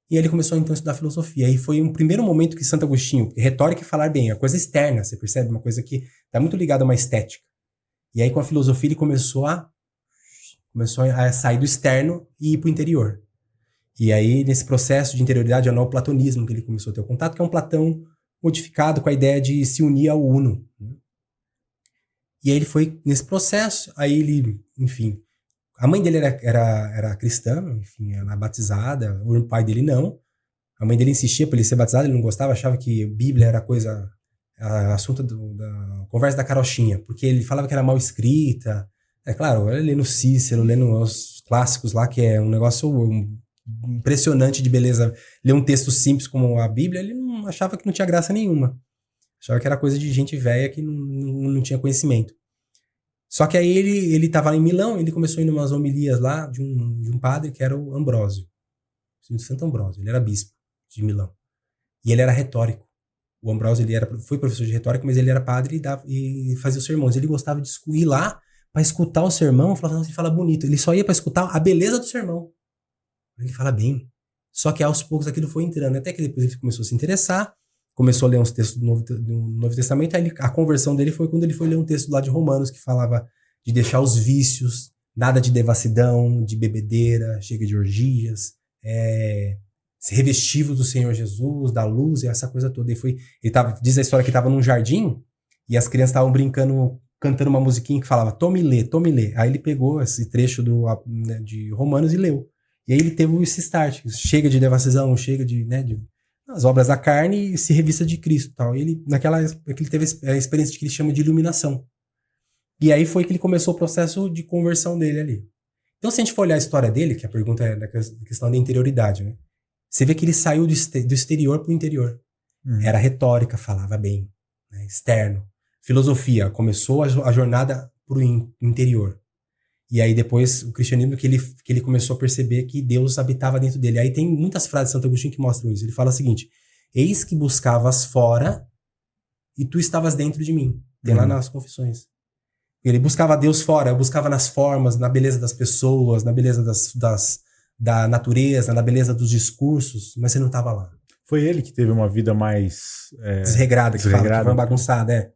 E aí ele começou, então, a estudar filosofia. Aí foi um primeiro momento que Santo Agostinho... Retórica e falar bem, é coisa externa, você percebe? Uma coisa que está muito ligada a uma estética. E aí, com a filosofia, ele começou a sair do externo e ir para o interior. E aí, nesse processo de interioridade, é o neoplatonismo que ele começou a ter o contato, que é um Platão modificado com a ideia de se unir ao uno. E aí ele foi nesse processo, aí ele, enfim, a mãe dele era cristã, enfim, era batizada, o pai dele não. A mãe dele insistia para ele ser batizado, ele não gostava, achava que Bíblia era assunto da conversa da carochinha, porque ele falava que era mal escrita. É claro, ele lendo Cícero, lendo os clássicos lá, que é um negócio impressionante de beleza. Ler um texto simples como a Bíblia, ele não achava que não tinha graça nenhuma. Achava que era coisa de gente velha que não tinha conhecimento. Só que aí ele estava em Milão, ele começou a ir em umas homilias lá de um padre que era o Ambrósio, Santo Ambrósio, ele era bispo de Milão. E ele era retórico. O Ambrósio foi professor de retórica, mas ele era padre e fazia os sermões. Ele gostava de ir lá para escutar o sermão, falava, ele fala bonito. Ele só ia para escutar a beleza do sermão. Ele fala bem. Só que aos poucos aquilo foi entrando. Até que depois ele começou a se interessar, começou a ler uns textos do Novo Testamento. Aí a conversão dele foi quando ele foi ler um texto lá de Romanos que falava de deixar os vícios, nada de devassidão, de bebedeira, chega de orgias, se revestivos do Senhor Jesus, da luz e essa coisa toda. Diz a história que estava num jardim e as crianças estavam brincando, cantando uma musiquinha que falava tome e lê. Aí ele pegou esse trecho de Romanos e leu. E aí ele teve esse start, chega de devassidão, chega de, né, de as obras da carne e se revista de Cristo e tal. E ele, ele teve a experiência que ele chama de iluminação. E aí foi que ele começou o processo de conversão dele ali. Então, se a gente for olhar a história dele, que a pergunta é da questão da interioridade, né? Você vê que ele saiu do exterior para o interior. Era retórica, falava bem, né? Externo. Filosofia, começou a jornada para o interior. E aí depois o cristianismo que ele começou a perceber que Deus habitava dentro dele. Aí tem muitas frases de Santo Agostinho que mostram isso. Ele fala o seguinte: eis que buscavas fora e tu estavas dentro de mim. Tem lá nas Confissões. Ele buscava Deus fora, buscava nas formas, na beleza das pessoas, na beleza da natureza, na beleza dos discursos, mas você não estava lá. Foi ele que teve uma vida mais... desregrada, que fala, que foi bagunçada,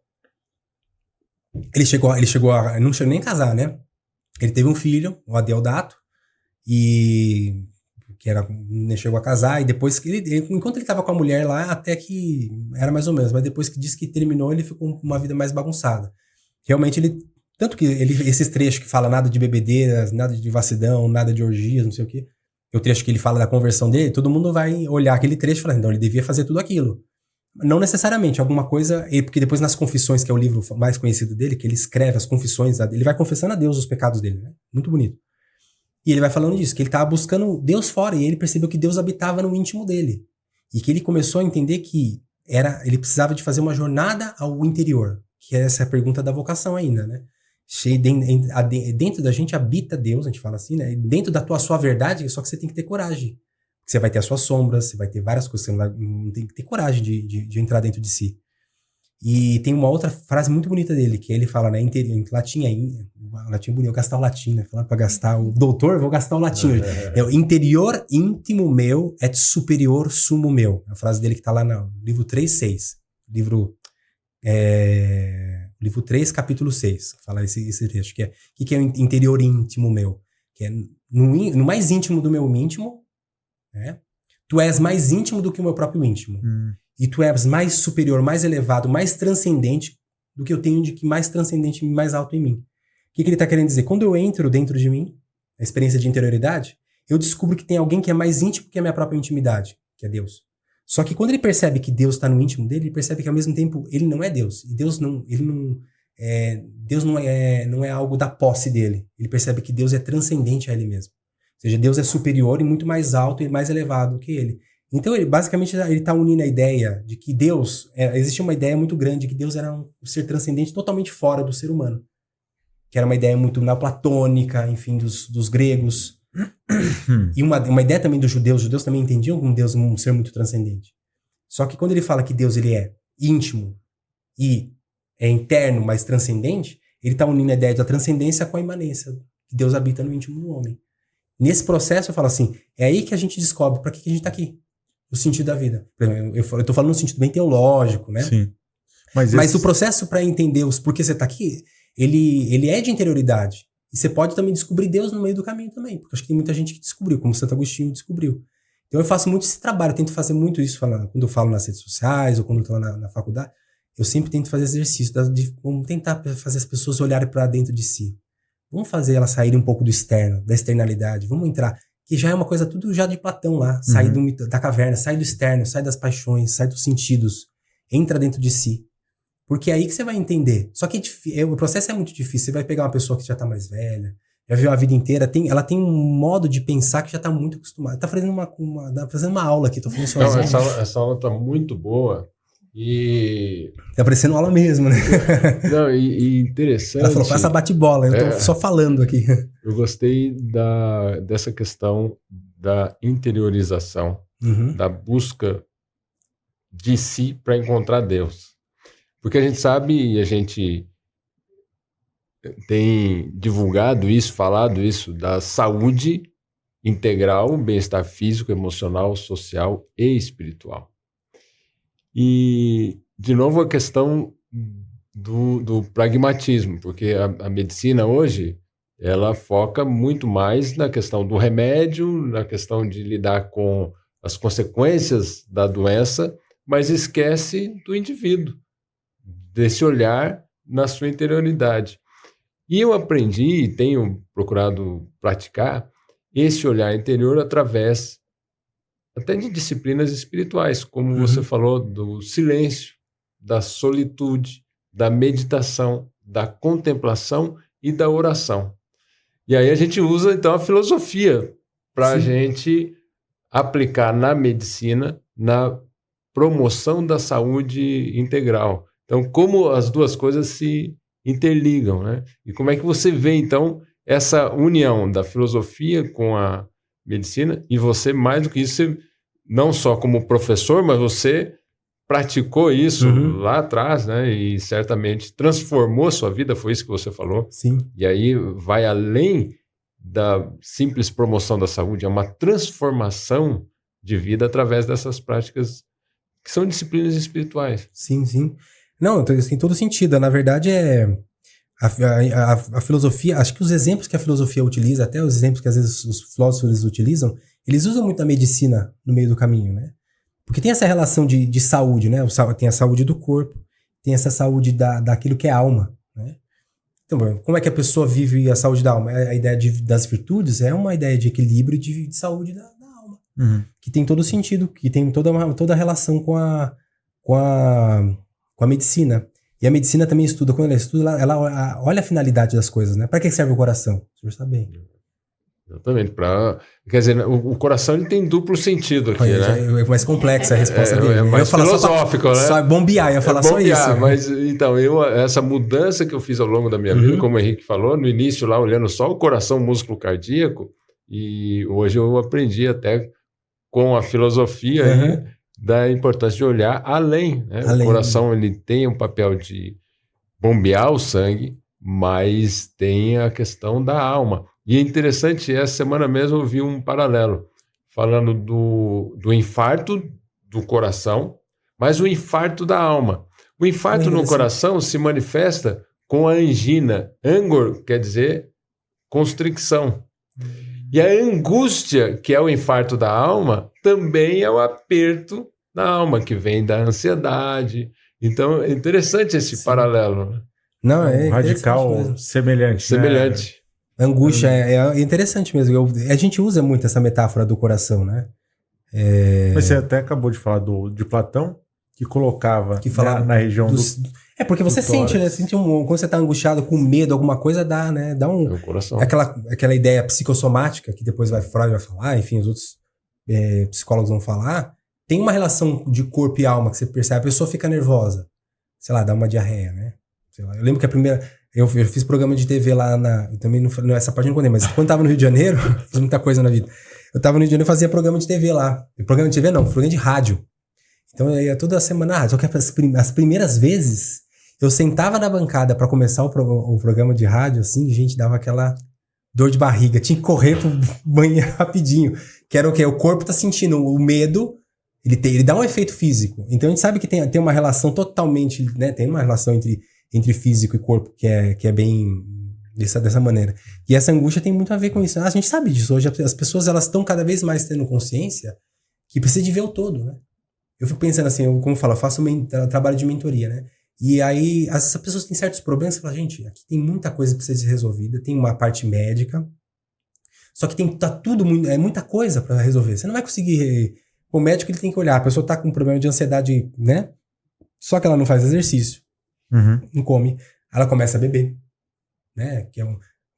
Ele chegou não chegou nem a casar, né? Ele teve um filho, o Adeodato, e chegou a casar, e depois enquanto ele estava com a mulher lá, até que era mais ou menos, mas depois que disse que terminou, ele ficou com uma vida mais bagunçada. Realmente tanto que esses trechos que fala nada de bebedeiras, nada de devassidão, nada de orgias, não sei o quê, o trecho que ele fala da conversão dele, todo mundo vai olhar aquele trecho e falar, então ele devia fazer tudo aquilo. Não necessariamente, alguma coisa, porque depois nas Confissões, que é o livro mais conhecido dele, que ele escreve as confissões, ele vai confessando a Deus os pecados dele, né? Muito bonito. E ele vai falando disso, que ele estava buscando Deus fora, e ele percebeu que Deus habitava no íntimo dele. E que ele começou a entender que ele precisava de fazer uma jornada ao interior, que é essa pergunta da vocação ainda, né? Dentro da gente habita Deus, a gente fala assim, né? Dentro da sua verdade, só que você tem que ter coragem. Você vai ter as suas sombras, você vai ter várias coisas, você não tem que ter coragem de entrar dentro de si. E tem uma outra frase muito bonita dele, que ele fala, né, em latim bonito, eu gastar o latim, né, falando pra gastar o doutor, vou gastar o latim. É o interior íntimo meu et superior sumo meu. A frase dele que tá lá no livro 3:6. Livro 3, capítulo 6, fala esse trecho, que é o interior íntimo meu, que é no mais íntimo do meu íntimo, né? Tu és mais íntimo do que o meu próprio íntimo. E tu és mais superior, mais elevado, mais transcendente do que eu tenho de que mais transcendente e mais alto em mim. O que ele está querendo dizer? Quando eu entro dentro de mim, a experiência de interioridade, eu descubro que tem alguém que é mais íntimo que a minha própria intimidade, que é Deus. Só que quando ele percebe que Deus está no íntimo dele, ele percebe que ao mesmo tempo ele não é Deus. E Deus não é algo da posse dele. Ele percebe que Deus é transcendente a ele mesmo. Ou seja, Deus é superior e muito mais alto e mais elevado que ele. Então, basicamente, ele está unindo a ideia de que Deus... existia uma ideia muito grande de que Deus era um ser transcendente totalmente fora do ser humano. Que era uma ideia muito neoplatônica, enfim, dos gregos. E uma ideia também dos judeus. Os judeus também entendiam como Deus um ser muito transcendente. Só que quando ele fala que Deus ele é íntimo e é interno, mas transcendente, ele está unindo a ideia da transcendência com a imanência. Que Deus habita no íntimo do homem. Nesse processo, eu falo assim, é aí que a gente descobre para que a gente está aqui. O sentido da vida. Eu estou falando no sentido bem teológico, né? Sim. Mas o processo para entender por que você está aqui, ele é de interioridade. E você pode também descobrir Deus no meio do caminho também. Porque acho que tem muita gente que descobriu, como Santo Agostinho descobriu. Então eu faço muito esse trabalho, eu tento fazer muito isso quando eu falo nas redes sociais ou quando eu estou lá na faculdade. Eu sempre tento fazer exercício de tentar fazer as pessoas olharem para dentro de si. Vamos fazer elas saírem um pouco do externo, da externalidade. Vamos entrar, que já é uma coisa tudo já de Platão lá. Sair da caverna, sai do externo, sai das paixões, sai dos sentidos. Entra dentro de si. Porque é aí que você vai entender. Só que o processo é muito difícil. Você vai pegar uma pessoa que já tá mais velha, já viveu a vida inteira, ela tem um modo de pensar que já tá muito acostumada. Tá fazendo uma aula aqui, tô falando sozinho. Não, essa aula tá muito boa. E... Tá parecendo aula mesmo, né? Não, e interessante... Ela falou, faça bate-bola, eu tô só falando aqui. Eu gostei dessa questão da interiorização, da busca de si para encontrar Deus. Porque a gente sabe, e a gente tem divulgado isso, falado isso, da saúde integral, bem-estar físico, emocional, social e espiritual. E, de novo, a questão do pragmatismo, porque a medicina hoje, ela foca muito mais na questão do remédio, na questão de lidar com as consequências da doença, mas esquece do indivíduo, desse olhar na sua interioridade. E eu aprendi, e tenho procurado praticar, esse olhar interior através até de disciplinas espirituais, como você falou, do silêncio, da solitude, da meditação, da contemplação e da oração. E aí a gente usa, então, a filosofia para a gente aplicar na medicina, na promoção da saúde integral. Então, como as duas coisas se interligam, né? E como é que você vê, então, essa união da filosofia com a medicina? E você, mais do que isso, você, não só como professor, mas você praticou isso lá atrás, né? E certamente transformou sua vida, foi isso que você falou. Sim. E aí vai além da simples promoção da saúde, é uma transformação de vida através dessas práticas que são disciplinas espirituais. Sim, sim. Não, tem todo sentido. Na verdade, a filosofia, acho que os exemplos que a filosofia utiliza, até os exemplos que às vezes os filósofos utilizam, eles usam muito a medicina no meio do caminho, né? Porque tem essa relação de saúde, né? Tem a saúde do corpo, tem essa saúde daquilo que é alma, né? Então, como é que a pessoa vive a saúde da alma? A ideia das virtudes é uma ideia de equilíbrio e de saúde da alma. Que tem todo sentido, que tem toda a relação com a medicina. E a medicina também estuda, quando ela estuda, ela olha a finalidade das coisas, né? Para que serve o coração? O senhor sabe bem. Exatamente. Quer dizer, o coração ele tem duplo sentido aqui, né? É mais complexa a resposta dele. É mais filosófico, né? Só bombear, eu ia falar só isso. Mas, então, essa mudança que eu fiz ao longo da minha vida, como o Henrique falou, no início lá, olhando só o coração, o músculo cardíaco, e hoje eu aprendi até com a filosofia aí, da importância de olhar além, né? O coração ele tem um papel de bombear o sangue, mas tem a questão da alma. E é interessante, essa semana mesmo eu vi um paralelo, falando do infarto do coração, mas o infarto da alma. O infarto no coração se manifesta com a angina. Angor quer dizer constricção. E a angústia, que é o infarto da alma, também é o aperto da alma, que vem da ansiedade. Então, é interessante esse paralelo. Né? Não, é radical semelhante. Semelhante. Né? Angústia é interessante mesmo. A gente usa muito essa metáfora do coração, né? Mas você até acabou de falar de Platão, que colocava na região É porque você sente, né? Quando você tá angustiado com medo, alguma coisa dá, né? Dá um... coração. Aquela ideia psicossomática, que depois Freud vai falar, enfim, os outros psicólogos vão falar. Tem uma relação de corpo e alma que você percebe. A pessoa fica nervosa. Sei lá, dá uma diarreia, né? Sei lá. Eu lembro que a primeira... Eu fiz programa de TV lá eu também não essa parte eu não contei, mas quando tava no Rio de Janeiro, fiz muita coisa na vida. Eu tava no Rio de Janeiro e fazia programa de TV lá. Programa de TV não, programa de rádio. Então eu ia toda semana na rádio. Só que as primeiras vezes, eu sentava na bancada pra começar o programa de rádio, assim, gente, dava aquela dor de barriga. Tinha que correr pro banheiro rapidinho. Que era o quê? O corpo tá sentindo o medo, ele dá um efeito físico. Então a gente sabe que tem uma relação totalmente, né? Tem uma relação entre físico e corpo que é bem dessa maneira. E essa angústia tem muito a ver com isso. A gente sabe disso. Hoje as pessoas elas estão cada vez mais tendo consciência que precisa de ver o todo, né? Eu fico pensando assim, como eu falo, eu faço trabalho de mentoria, né? E aí, essas pessoas têm certos problemas, você fala, gente, aqui tem muita coisa que precisa ser resolvida, tem uma parte médica, só que muita coisa para resolver. Você não vai conseguir... O médico ele tem que olhar, a pessoa tá com um problema de ansiedade, né? Só que ela não faz exercício, não come, ela começa a beber, né?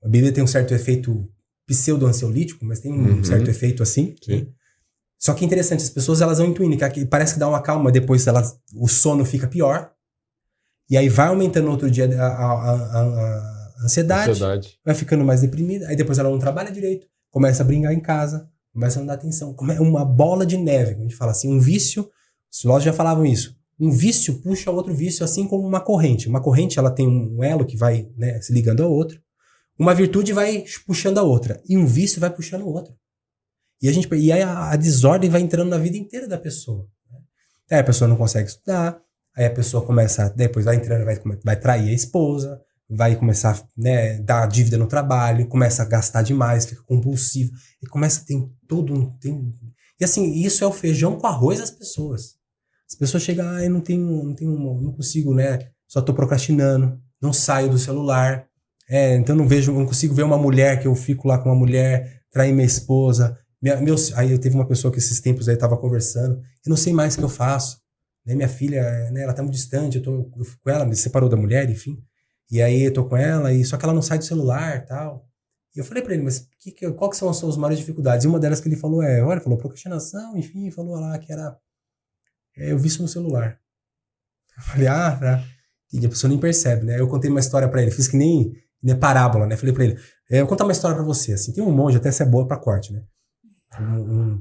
A bebida tem um certo efeito pseudo-ansiolítico, mas tem um certo efeito assim. Sim. Só que é interessante, as pessoas elas vão intuindo que parece que dá uma calma, depois o sono fica pior, e aí vai aumentando no outro dia a ansiedade, vai ficando mais deprimida, aí depois ela não trabalha direito, começa a brigar em casa, começa a não dar atenção, é uma bola de neve, a gente fala assim, um vício, os filósofos já falavam isso, um vício puxa outro vício, assim como uma corrente ela tem um elo que vai, né, se ligando ao outro, uma virtude vai puxando a outra, e um vício vai puxando o outro. E aí a desordem vai entrando na vida inteira da pessoa. Né? Aí a pessoa não consegue estudar, aí a pessoa depois vai entrando, vai trair a esposa, vai começar a dar dívida no trabalho, começa a gastar demais, fica compulsivo, e começa a ter E assim, isso é o feijão com arroz das pessoas. As pessoas chegam, eu não consigo, né? Só tô procrastinando, não saio do celular, então não consigo ver uma mulher que eu fico lá com uma mulher, traí minha esposa. Aí teve uma pessoa que esses tempos aí tava conversando. Eu não sei mais o que eu faço. Né? Minha filha, né, ela tá muito distante, eu fico com ela, me separou da mulher, enfim. E aí eu tô com ela, só que ela não sai do celular e tal. E eu falei pra ele, mas qual que são as suas maiores dificuldades? E uma delas que ele falou falou procrastinação, enfim, falou lá que era eu vício no celular. Eu falei, tá. E a pessoa nem percebe, né? Eu contei uma história pra ele, fiz que nem parábola, né? Falei pra ele, eu vou contar uma história pra você, assim, tem um monge, até essa é boa pra corte, né?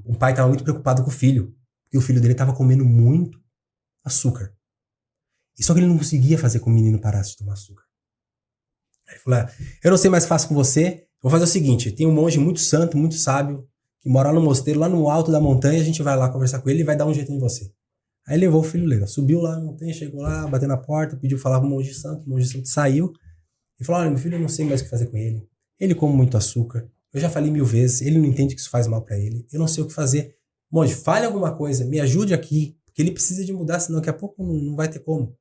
Um pai tava muito preocupado com o filho, porque o filho dele tava comendo muito açúcar. E só que ele não conseguia fazer com que o menino parasse de tomar açúcar. Aí ele falou, eu não sei mais fácil com você, vou fazer o seguinte, tem um monge muito santo, muito sábio, que mora lá no mosteiro, lá no alto da montanha, a gente vai lá conversar com ele e vai dar um jeito em você. Aí levou o filho dele, subiu lá na montanha, chegou lá, bateu na porta, pediu falar pro monge santo, o monge santo saiu e falou, olha, meu filho, eu não sei mais o que fazer com ele. Ele come muito açúcar, eu já falei 1000 vezes, ele não entende que isso faz mal pra ele, eu não sei o que fazer. Monge, fale alguma coisa, me ajude aqui, porque ele precisa de mudar, senão daqui a pouco não vai ter como.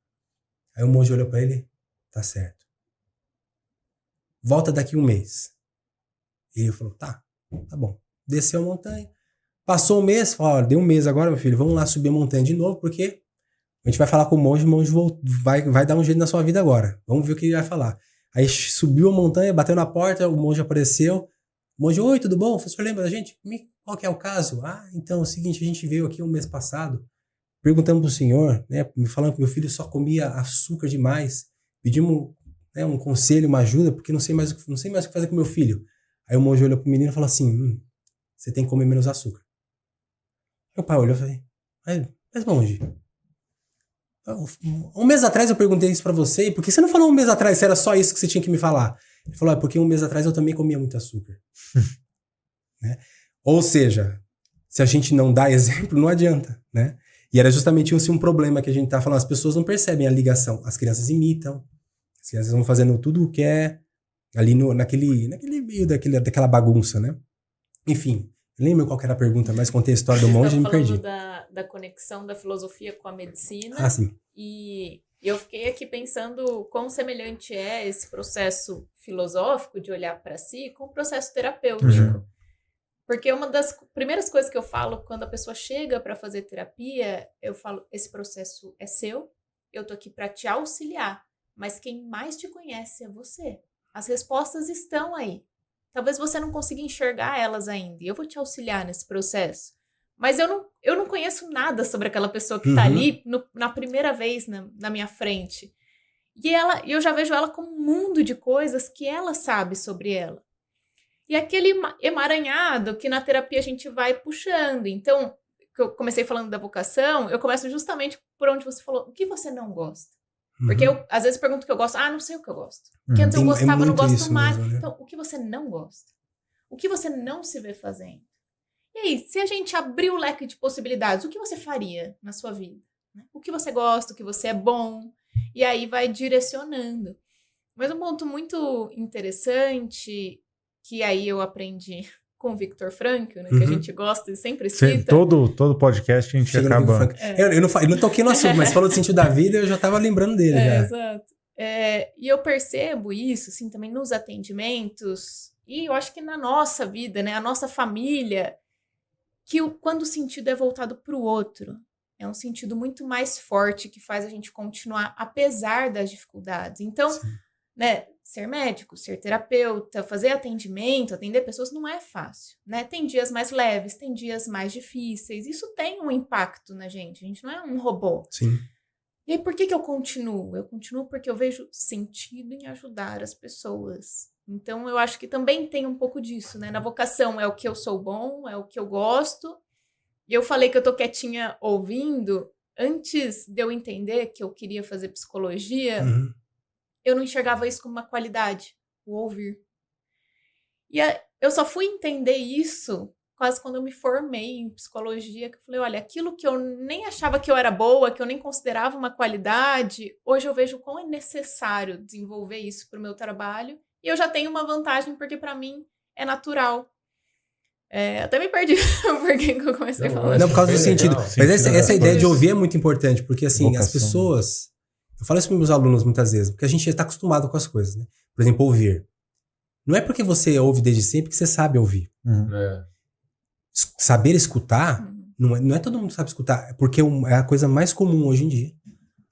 Aí o monge olhou pra ele, tá certo. Volta daqui 1 mês. E ele falou, tá bom. Desceu a montanha. Passou 1 mês, falou, deu 1 mês agora, meu filho, vamos lá subir a montanha de novo, porque a gente vai falar com o monge vai dar um jeito na sua vida agora. Vamos ver o que ele vai falar. Aí subiu a montanha, bateu na porta, o monge apareceu. O monge, oi, tudo bom? O senhor lembra da gente? Qual que é o caso? Então é o seguinte, a gente veio aqui 1 mês passado, perguntamos pro senhor, né, me falando que meu filho só comia açúcar demais, pedimos um conselho, uma ajuda, porque não sei mais o que fazer com meu filho. Aí o monge olhou pro menino e falou assim, você tem que comer menos açúcar. Meu pai olhou e falou, mas monge, 1 mês atrás eu perguntei isso pra você, e por que você não falou 1 mês atrás se era só isso que você tinha que me falar? Ele falou, porque 1 mês atrás eu também comia muito açúcar. Né? Ou seja, se a gente não dá exemplo, não adianta, né? E era justamente um problema que a gente tá falando, as pessoas não percebem a ligação, as crianças imitam, as crianças vão fazendo tudo o que é ali naquele meio daquela bagunça, né? Enfim, lembro qual que era a pergunta, mas contei a história do monge e me perdi. Da conexão da filosofia com a medicina. Ah, sim. E eu fiquei aqui pensando quão semelhante é esse processo filosófico de olhar para si com o processo terapêutico. Uhum. Porque uma das primeiras coisas que eu falo quando a pessoa chega para fazer terapia, eu falo, esse processo é seu, eu tô aqui para te auxiliar, mas quem mais te conhece é você. As respostas estão aí. Talvez você não consiga enxergar elas ainda, e eu vou te auxiliar nesse processo. Mas eu não conheço nada sobre aquela pessoa que tá ali na primeira vez na minha frente. E eu já vejo ela com um mundo de coisas que ela sabe sobre ela. E aquele emaranhado que na terapia a gente vai puxando. Então, que eu comecei falando da vocação, eu começo justamente por onde você falou, o que você não gosta? Porque eu, às vezes, pergunto o que eu gosto. Não sei o que eu gosto. Porque antes eu gostava, não gosto mais. Mesmo, né? Então, o que você não gosta? O que você não se vê fazendo? E aí, se a gente abrir o leque de possibilidades, o que você faria na sua vida? O que você gosta, o que você é bom? E aí vai direcionando. Mas um ponto muito interessante, que aí eu aprendi com o Viktor Frankl, né, que a gente gosta e sempre cita. Todo podcast a gente acaba... Eu não toquei no assunto, mas falou do sentido da vida, eu já estava lembrando dele. Já. Exato. E eu percebo isso, assim, também nos atendimentos, e eu acho que na nossa vida, né, a nossa família, que quando o sentido é voltado para o outro, é um sentido muito mais forte que faz a gente continuar apesar das dificuldades. Então, né, ser médico, ser terapeuta, fazer atendimento, atender pessoas não é fácil, né? Tem dias mais leves, tem dias mais difíceis. Isso tem um impacto na gente. A gente não é um robô. Sim. E aí, por que eu continuo? Eu continuo porque eu vejo sentido em ajudar as pessoas. Então, eu acho que também tem um pouco disso, né? Na vocação é o que eu sou bom, é o que eu gosto. E eu falei que eu tô quietinha ouvindo. Antes de eu entender que eu queria fazer psicologia, eu não enxergava isso como uma qualidade, o ouvir. E eu só fui entender isso quase quando eu me formei em psicologia, que eu falei, olha, aquilo que eu nem achava que eu era boa, que eu nem considerava uma qualidade, hoje eu vejo quão é necessário desenvolver isso para o meu trabalho. E eu já tenho uma vantagem, porque para mim é natural. Até me perdi porque eu comecei a falar. Não, por causa do sentido. Mas essa ideia de ouvir é muito importante, porque assim, as pessoas... Eu falo isso para meus alunos muitas vezes, porque a gente já está acostumado com as coisas, né? Por exemplo, ouvir. Não é porque você ouve desde sempre que você sabe ouvir. Saber escutar, não é todo mundo que sabe escutar, porque é a coisa mais comum hoje em dia.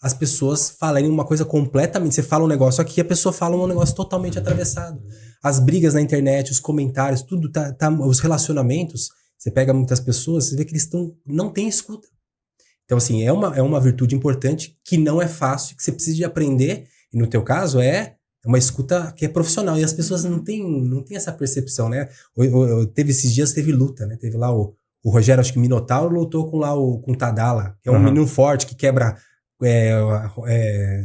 As pessoas falarem uma coisa completamente... Você fala um negócio aqui, a pessoa fala um negócio totalmente atravessado. As brigas na internet, os comentários, tudo, os relacionamentos, você pega muitas pessoas, você vê que eles não têm escuta. Então, assim, é uma virtude importante que não é fácil, que você precisa de aprender, e no teu caso é uma escuta que é profissional, e as pessoas não têm essa percepção, né? Teve esses dias, teve luta, né? Teve lá o Rogério, acho que Minotauro, lutou com o Tadala, que é um menino forte, que quebra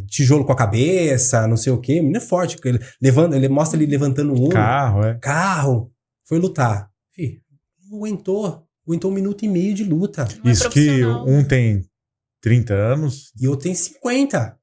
tijolo com a cabeça, não sei o quê. Menino forte, ele mostra ele levantando um carro, foi lutar. Fih, não aguentou 1 minuto e meio de luta. Isso que um tem 30 anos e outro tem 50.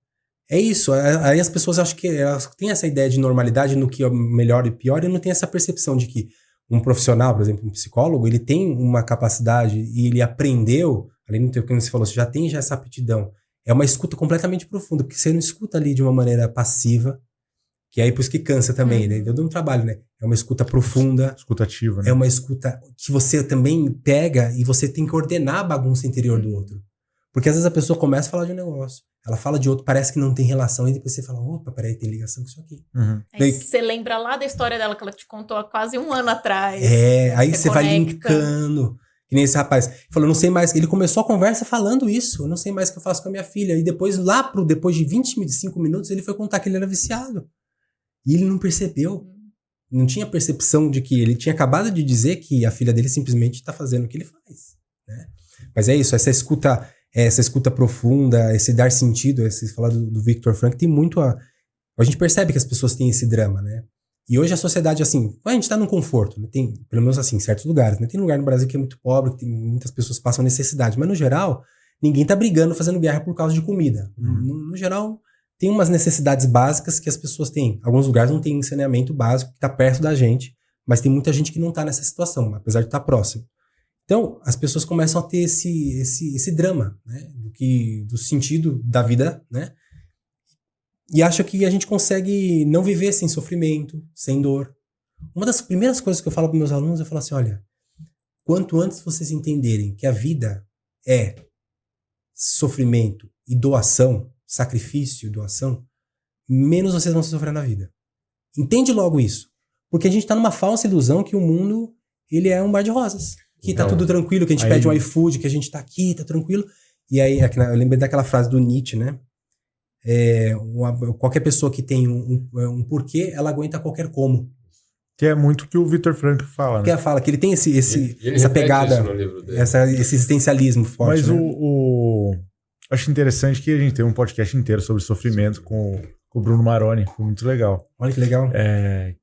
É isso. Aí as pessoas acham que elas têm essa ideia de normalidade no que é melhor e pior, e não tem essa percepção de que um profissional, por exemplo, um psicólogo, ele tem uma capacidade e ele aprendeu, além do que você falou, você já tem essa aptidão. É uma escuta completamente profunda, porque você não escuta ali de uma maneira passiva, que aí por isso que cansa também, né? Deu um trabalho, né? É uma escuta profunda. Escutativa, né? É uma escuta que você também pega e você tem que ordenar a bagunça interior do outro. Porque às vezes a pessoa começa a falar de um negócio, ela fala de outro, parece que não tem relação, e depois você fala, opa, peraí, tem ligação com isso aqui. Aí você lembra lá da história dela que ela te contou há quase 1 ano atrás. Aí você vai linkando. Que nem esse rapaz. Falou, não sei mais. Ele começou a conversa falando isso. Eu não sei mais o que eu faço com a minha filha. E depois, depois de 25 minutos, ele foi contar que ele era viciado. E ele não percebeu. Não tinha percepção de que ele tinha acabado de dizer que a filha dele simplesmente está fazendo o que ele faz. Né? Mas é isso, essa escuta profunda, esse dar sentido, esse falar do Viktor Frankl, tem muito a gente percebe que as pessoas têm esse drama, né? E hoje a sociedade, assim, a gente tá num conforto, né? Tem, pelo menos assim, em certos lugares, né? Tem lugar no Brasil que é muito pobre, que muitas pessoas passam necessidade, mas no geral, ninguém tá brigando, fazendo guerra por causa de comida. No geral, tem umas necessidades básicas que as pessoas têm. Alguns lugares não tem saneamento básico, que tá perto da gente, mas tem muita gente que não tá nessa situação, apesar de estar próximo. Então, as pessoas começam a ter esse drama, né? Do sentido da vida, né? E acho que a gente consegue não viver sem sofrimento, sem dor. Uma das primeiras coisas que eu falo para meus alunos, eu falo assim, olha, quanto antes vocês entenderem que a vida é sofrimento e doação, sacrifício e doação, menos vocês vão sofrer na vida. Entende logo isso. Porque a gente tá numa falsa ilusão que o mundo, ele é um mar de rosas. Que tá tudo tranquilo, que a gente pede um iFood, que a gente tá aqui, tá tranquilo. E aí, eu lembrei daquela frase do Nietzsche, né? Qualquer pessoa que tem um porquê, ela aguenta qualquer como. Que é muito o que o Viktor Frankl fala, né? Que ela fala, que ele tem essa pegada, esse existencialismo forte. Mas acho interessante que a gente tem um podcast inteiro sobre sofrimento com o Bruno Maroni, foi muito legal. Olha que legal.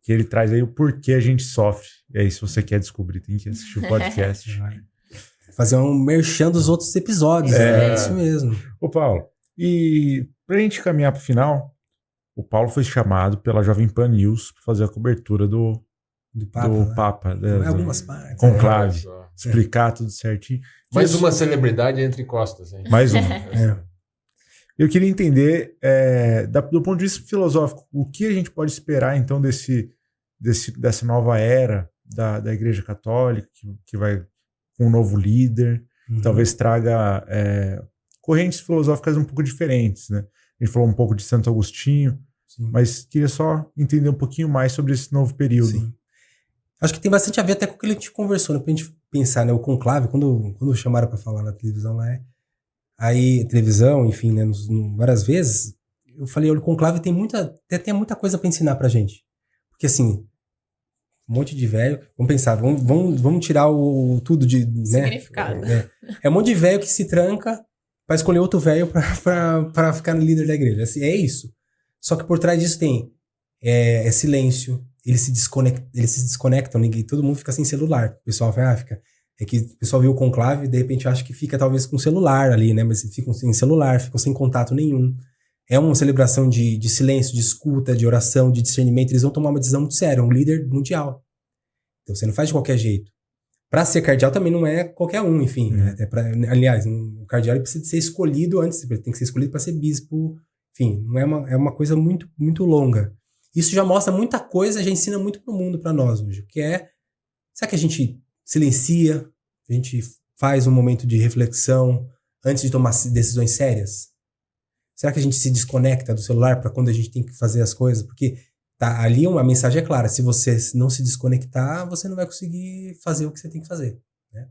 Que ele traz aí o porquê a gente sofre. E aí, se você quer descobrir, tem que assistir o podcast. Fazer um merchan dos outros episódios. É isso mesmo. Ô, Paulo, e pra gente caminhar pro final, o Paulo foi chamado pela Jovem Pan News para fazer a cobertura do Papa. Algumas partes. Conclave. Explicar tudo certinho. Mais uma celebridade entre costas, hein? Mais uma. Eu queria entender, do ponto de vista filosófico, o que a gente pode esperar, então, dessa nova era da Igreja Católica, que vai com um novo líder, talvez traga correntes filosóficas um pouco diferentes, né? A gente falou um pouco de Santo Agostinho, mas queria só entender um pouquinho mais sobre esse novo período. Sim. Acho que tem bastante a ver até com o que a gente conversou, né? Pra gente pensar, né? O conclave, quando chamaram para falar na televisão lá, aí, televisão, enfim, né? Várias vezes, eu falei, olha, o conclave tem muita coisa para ensinar pra gente. Porque assim, um monte de velho, vamos pensar, vamos tirar tudo de... Significado. Né? É um monte de velho que se tranca para escolher outro velho para ficar no líder da igreja. Assim, é isso. Só que por trás disso tem silêncio, eles se desconectam, todo mundo fica sem celular. O pessoal fala, é que o pessoal viu o conclave e de repente acha que fica talvez com celular ali, né? Mas ficam sem celular, ficam sem contato nenhum. É uma celebração de silêncio, de escuta, de oração, de discernimento. Eles vão tomar uma decisão muito séria, um líder mundial. Então você não faz de qualquer jeito. Para ser cardeal também não é qualquer um, enfim. Né? Aliás, o cardeal precisa ser escolhido antes, ele tem que ser escolhido para ser bispo. Enfim, não é uma coisa muito, muito longa. Isso já mostra muita coisa, já ensina muito pro mundo, para nós hoje, que é Será que a gente silencia? A gente faz um momento de reflexão antes de tomar decisões sérias? Será que a gente se desconecta do celular para quando a gente tem que fazer as coisas? Porque tá, ali a mensagem é clara. Se você não se desconectar, você não vai conseguir fazer o que você tem que fazer, né?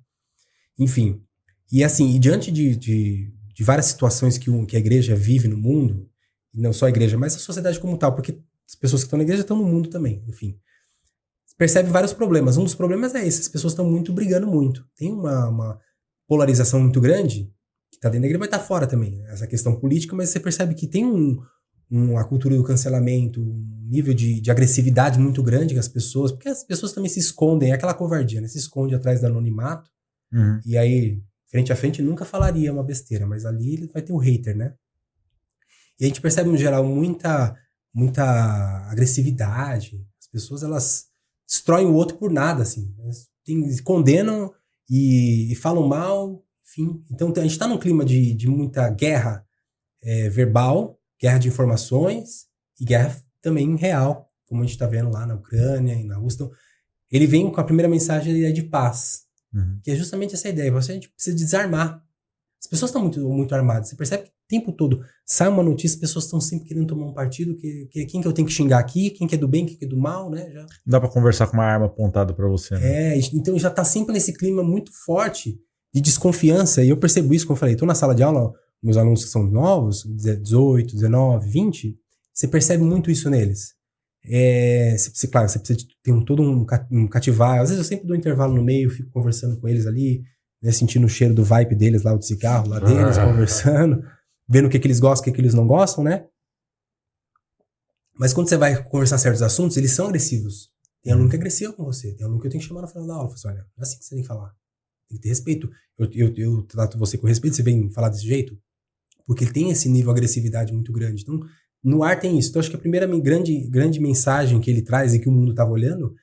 Enfim. E assim, e diante de várias situações que a igreja vive no mundo, e não só a igreja, mas a sociedade como tal, porque as pessoas que estão na igreja estão no mundo também, enfim. Percebe vários problemas. Um dos problemas é esse, as pessoas estão brigando muito. Tem uma polarização muito grande, que está dentro da igreja, vai estar fora também, essa questão política, mas você percebe que tem a cultura do cancelamento, um nível de agressividade muito grande que as pessoas, porque as pessoas também se escondem, é aquela covardia, né? Se esconde atrás do anonimato, e aí, frente a frente, nunca falaria uma besteira, mas ali ele vai ter o hater, né? E a gente percebe, no geral, muita agressividade. As pessoas, elas destroem o outro por nada, assim. Elas condenam e falam mal, enfim. Então, a gente está num clima de muita guerra verbal, guerra de informações e guerra também real, como a gente está vendo lá na Ucrânia e na Rússia. Então, ele vem com a primeira mensagem de paz, que é justamente essa ideia. A gente precisa desarmar. As pessoas estão muito armadas. Você percebe que o tempo todo sai uma notícia, as pessoas estão sempre querendo tomar um partido, quem que eu tenho que xingar aqui, quem que é do bem, quem que é do mal, né? Já... Não dá pra conversar com uma arma apontada pra você, né? Então já tá sempre nesse clima muito forte de desconfiança, e eu percebo isso, como eu falei, tô na sala de aula, meus alunos que são novos, 18, 19, 20, você percebe muito isso neles. Claro, você precisa ter todo um cativar. Às vezes eu sempre dou um intervalo no meio, fico conversando com eles ali, né, sentindo o cheiro do vibe deles lá, do cigarro lá deles, conversando, vendo o que eles gostam, o que eles não gostam, né? Mas quando você vai conversar certos assuntos, eles são agressivos. Tem aluno que é agressivo com você, tem aluno que eu tenho que chamar no final da aula. Eu falo assim, olha, não é assim que você tem que falar. Tem que ter respeito. Eu trato você com respeito, você vem falar desse jeito? Porque ele tem esse nível de agressividade muito grande. Então, no ar tem isso. Então, acho que a primeira grande mensagem que ele traz e que o mundo estava olhando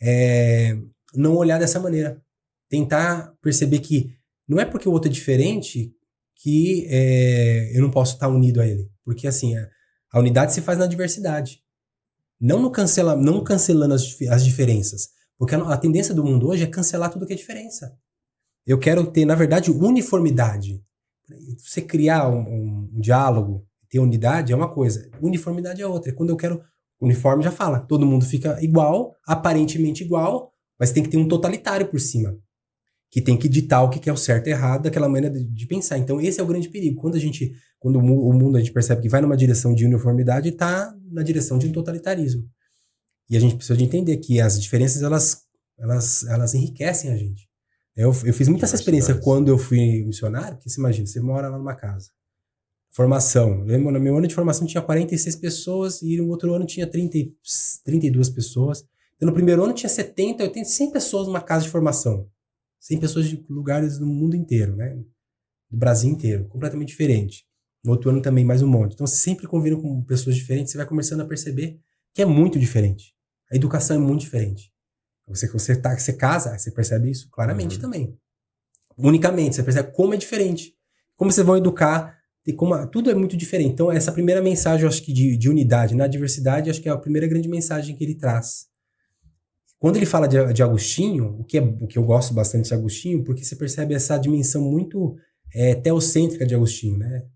é não olhar dessa maneira. Tentar perceber que não é porque o outro é diferente que eu não posso estar unido a ele. Porque, assim, a unidade se faz na diversidade. Não cancelando as diferenças. Porque a tendência do mundo hoje é cancelar tudo que é diferença. Eu quero ter, na verdade, uniformidade. Você criar um diálogo, ter unidade é uma coisa. Uniformidade é outra. Quando eu quero... Uniforme já fala. Todo mundo fica igual, aparentemente igual, mas tem que ter um totalitário por cima. Que tem que ditar o que é o certo e errado daquela maneira de pensar. Então, esse é o grande perigo. Quando o mundo a gente percebe que vai numa direção de uniformidade, está na direção de um totalitarismo. E a gente precisa de entender que as diferenças, elas enriquecem a gente. Eu fiz muita essa experiência quando eu fui missionário, porque você imagina, você mora lá numa casa. Formação. No meu ano de formação tinha 46 pessoas e no outro ano tinha 32 pessoas. Então, no primeiro ano tinha 70, 80, 100 pessoas numa casa de formação. 100 pessoas de lugares do mundo inteiro, né? Do Brasil inteiro, completamente diferente. No outro ano também mais um monte. Então, você sempre convive com pessoas diferentes, você vai começando a perceber que é muito diferente. A educação é muito diferente. Você casa, você percebe isso claramente também. Unicamente, você percebe como é diferente. Como vocês vão educar, tudo é muito diferente. Então, essa primeira mensagem, eu acho que de unidade, na diversidade, acho que é a primeira grande mensagem que ele traz. Quando ele fala de Agostinho, o que eu gosto bastante de Agostinho, porque você percebe essa dimensão muito teocêntrica de Agostinho, né?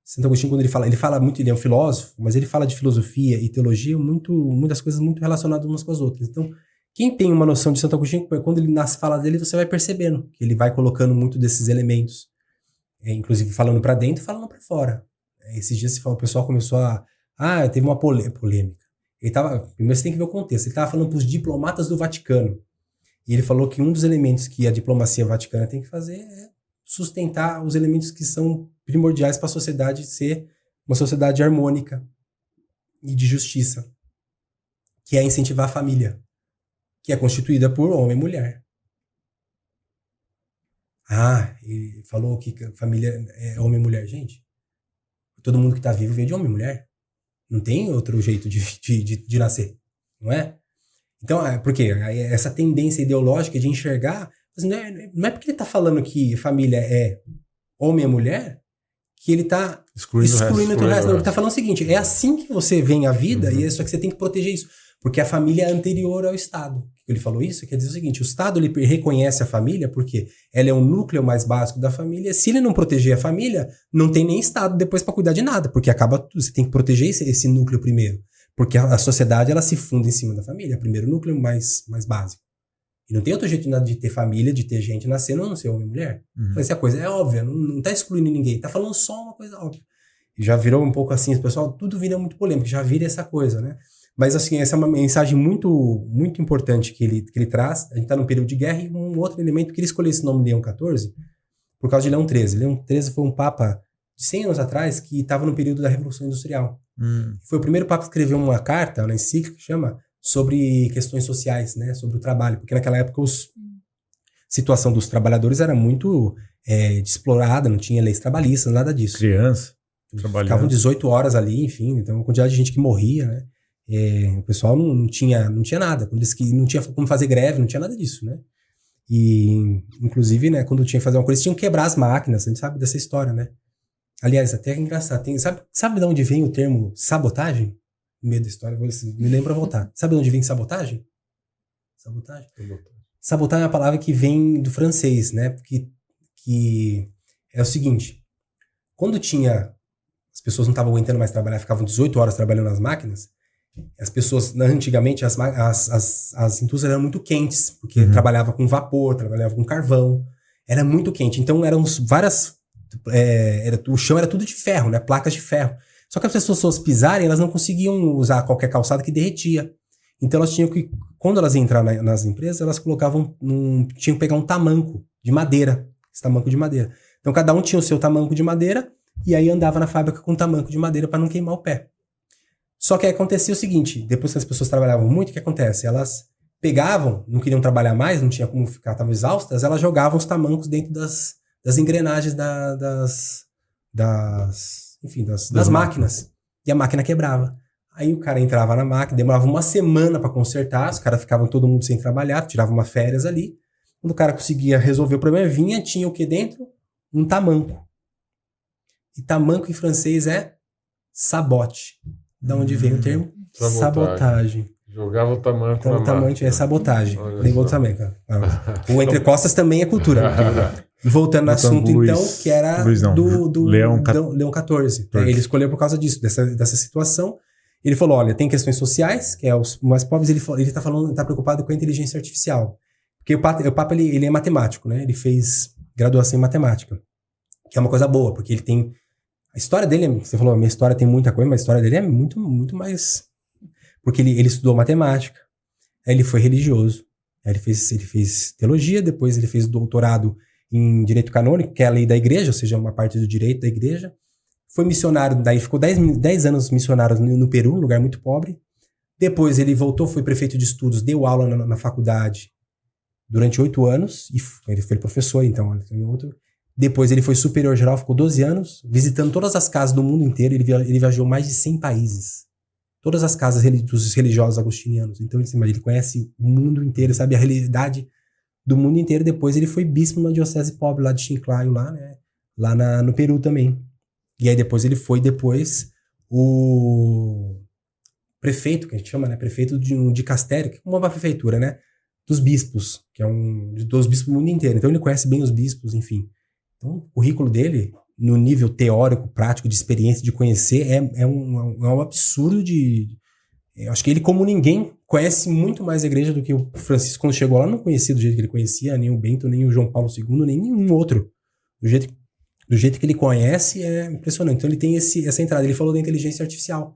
Santo Agostinho, quando ele fala muito, ele é um filósofo, mas ele fala de filosofia e teologia, muitas coisas muito relacionadas umas com as outras. Então, quem tem uma noção de Santo Agostinho, quando ele nas falas dele, você vai percebendo que ele vai colocando muito desses elementos, inclusive falando para dentro e falando para fora. Esses dias o pessoal começou teve uma polêmica. Primeiro você tem que ver o contexto. Ele estava falando para os diplomatas do Vaticano. E ele falou que um dos elementos que a diplomacia vaticana tem que fazer é sustentar os elementos que são primordiais para a sociedade ser uma sociedade harmônica e de justiça, que é incentivar a família, que é constituída por homem e mulher. Ele falou que família é homem e mulher. Gente, todo mundo que está vivo veio de homem e mulher. Não tem outro jeito de nascer, não é? Então, por quê? Essa tendência ideológica de enxergar, não é porque ele está falando que família é homem e mulher que ele está excluindo o resto. Não, ele está falando o seguinte, é assim que você vê a vida, e é só que você tem que proteger isso. Porque a família é anterior ao Estado. Ele falou isso, quer dizer o seguinte, o Estado ele reconhece a família porque ela é o núcleo mais básico da família. Se ele não proteger a família, não tem nem Estado depois para cuidar de nada, porque você tem que proteger esse núcleo primeiro. Porque a sociedade ela se funda em cima da família, primeiro núcleo mais básico. E não tem outro jeito de ter família, de ter gente nascendo, a não ser homem e mulher. Essa coisa é óbvia, não tá excluindo ninguém, tá falando só uma coisa óbvia. E já virou um pouco assim, pessoal, tudo vira muito polêmico, já vira essa coisa, né? Mas assim, essa é uma mensagem muito, muito importante que ele traz. A gente tá num período de guerra e um outro elemento que ele escolheu esse nome Leão XIV por causa de Leão XIII. Leão XIII foi um papa de 100 anos atrás que estava no período da Revolução Industrial. Foi o primeiro papa que escreveu uma carta, uma encíclica, que chama sobre questões sociais, né, sobre o trabalho, porque naquela época a situação dos trabalhadores era muito explorada, não tinha leis trabalhistas, nada disso. Criança, trabalhando. Ficavam 18 horas ali, enfim, então a quantidade de gente que morria, né, o pessoal não tinha nada, não tinha como fazer greve, não tinha nada disso, né, e inclusive, né, quando tinha que fazer uma coisa, eles tinham que quebrar as máquinas, a gente sabe dessa história, né. Aliás, até é engraçado, sabe de onde vem o termo sabotagem? No meio da história, me lembra voltar. Sabe de onde vem sabotagem? Sabotagem é uma palavra que vem do francês, né? Que é o seguinte, quando as pessoas não estavam aguentando mais trabalhar, ficavam 18 horas trabalhando nas máquinas, as pessoas, antigamente, as indústrias eram muito quentes, porque trabalhava com vapor, trabalhava com carvão, era muito quente. Então eram várias... o chão era tudo de ferro, né? Placas de ferro. Só que as pessoas pisarem, elas não conseguiam usar qualquer calçado que derretia. Então elas tinham que, quando elas entraram nas empresas, elas colocavam, tinham que pegar um tamanco de madeira. Esse tamanco de madeira. Então cada um tinha o seu tamanco de madeira e aí andava na fábrica com um tamanco de madeira para não queimar o pé. Só que aí acontecia o seguinte, depois que as pessoas trabalhavam muito, o que acontece? Elas pegavam, não queriam trabalhar mais, não tinha como ficar, estavam exaustas, elas jogavam os tamancos dentro das engrenagens das máquinas. E a máquina quebrava. Aí o cara entrava na máquina, demorava uma semana para consertar, os caras ficavam todo mundo sem trabalhar, tirava uma férias ali. Quando o cara conseguia resolver o problema, tinha o que dentro? Um tamanco. E tamanco em francês é sabote. Da onde vem o termo? Sabotagem. Jogava o tamanco na máquina. É sabotagem. Lembrou também, cara. O entrecostas também é cultura. Voltando no assunto, então, que era do Leão XIV. Ele escolheu por causa disso, dessa situação. Ele falou, olha, tem questões sociais, que é os mais pobres, ele tá preocupado com a inteligência artificial. Porque o Papa ele é matemático, né? Ele fez graduação em matemática, que é uma coisa boa, porque ele tem... A história dele, você falou, a minha história tem muita coisa, mas a história dele é muito, muito mais... Porque ele estudou matemática, aí ele foi religioso, aí ele fez teologia, depois ele fez doutorado em direito canônico, que é a lei da igreja, ou seja, uma parte do direito da igreja. Foi missionário, daí ficou 10 anos missionário no Peru, um lugar muito pobre. Depois ele voltou, foi prefeito de estudos, deu aula na faculdade durante 8 anos, e ele foi professor, então. Depois ele foi superior geral, ficou 12 anos, visitando todas as casas do mundo inteiro, ele viajou mais de 100 países. Todas as casas dos religiosos agostinianos. Então ele conhece o mundo inteiro, sabe a realidade do mundo inteiro. Depois ele foi bispo na diocese pobre lá de Chiclayo, lá no Peru também. E aí depois ele foi o prefeito, que a gente chama, né? Prefeito de um dicastério, que é uma prefeitura, né? Dos bispos, que é dos bispos do mundo inteiro. Então ele conhece bem os bispos, enfim. Então o currículo dele, no nível teórico, prático, de experiência, de conhecer, é um absurdo eu acho que ele, como ninguém, conhece muito mais a igreja do que o Francisco, quando chegou lá, não conhecia do jeito que ele conhecia, nem o Bento, nem o João Paulo II, nem nenhum outro. Do jeito que ele conhece, é impressionante. Então ele tem essa entrada. Ele falou da inteligência artificial,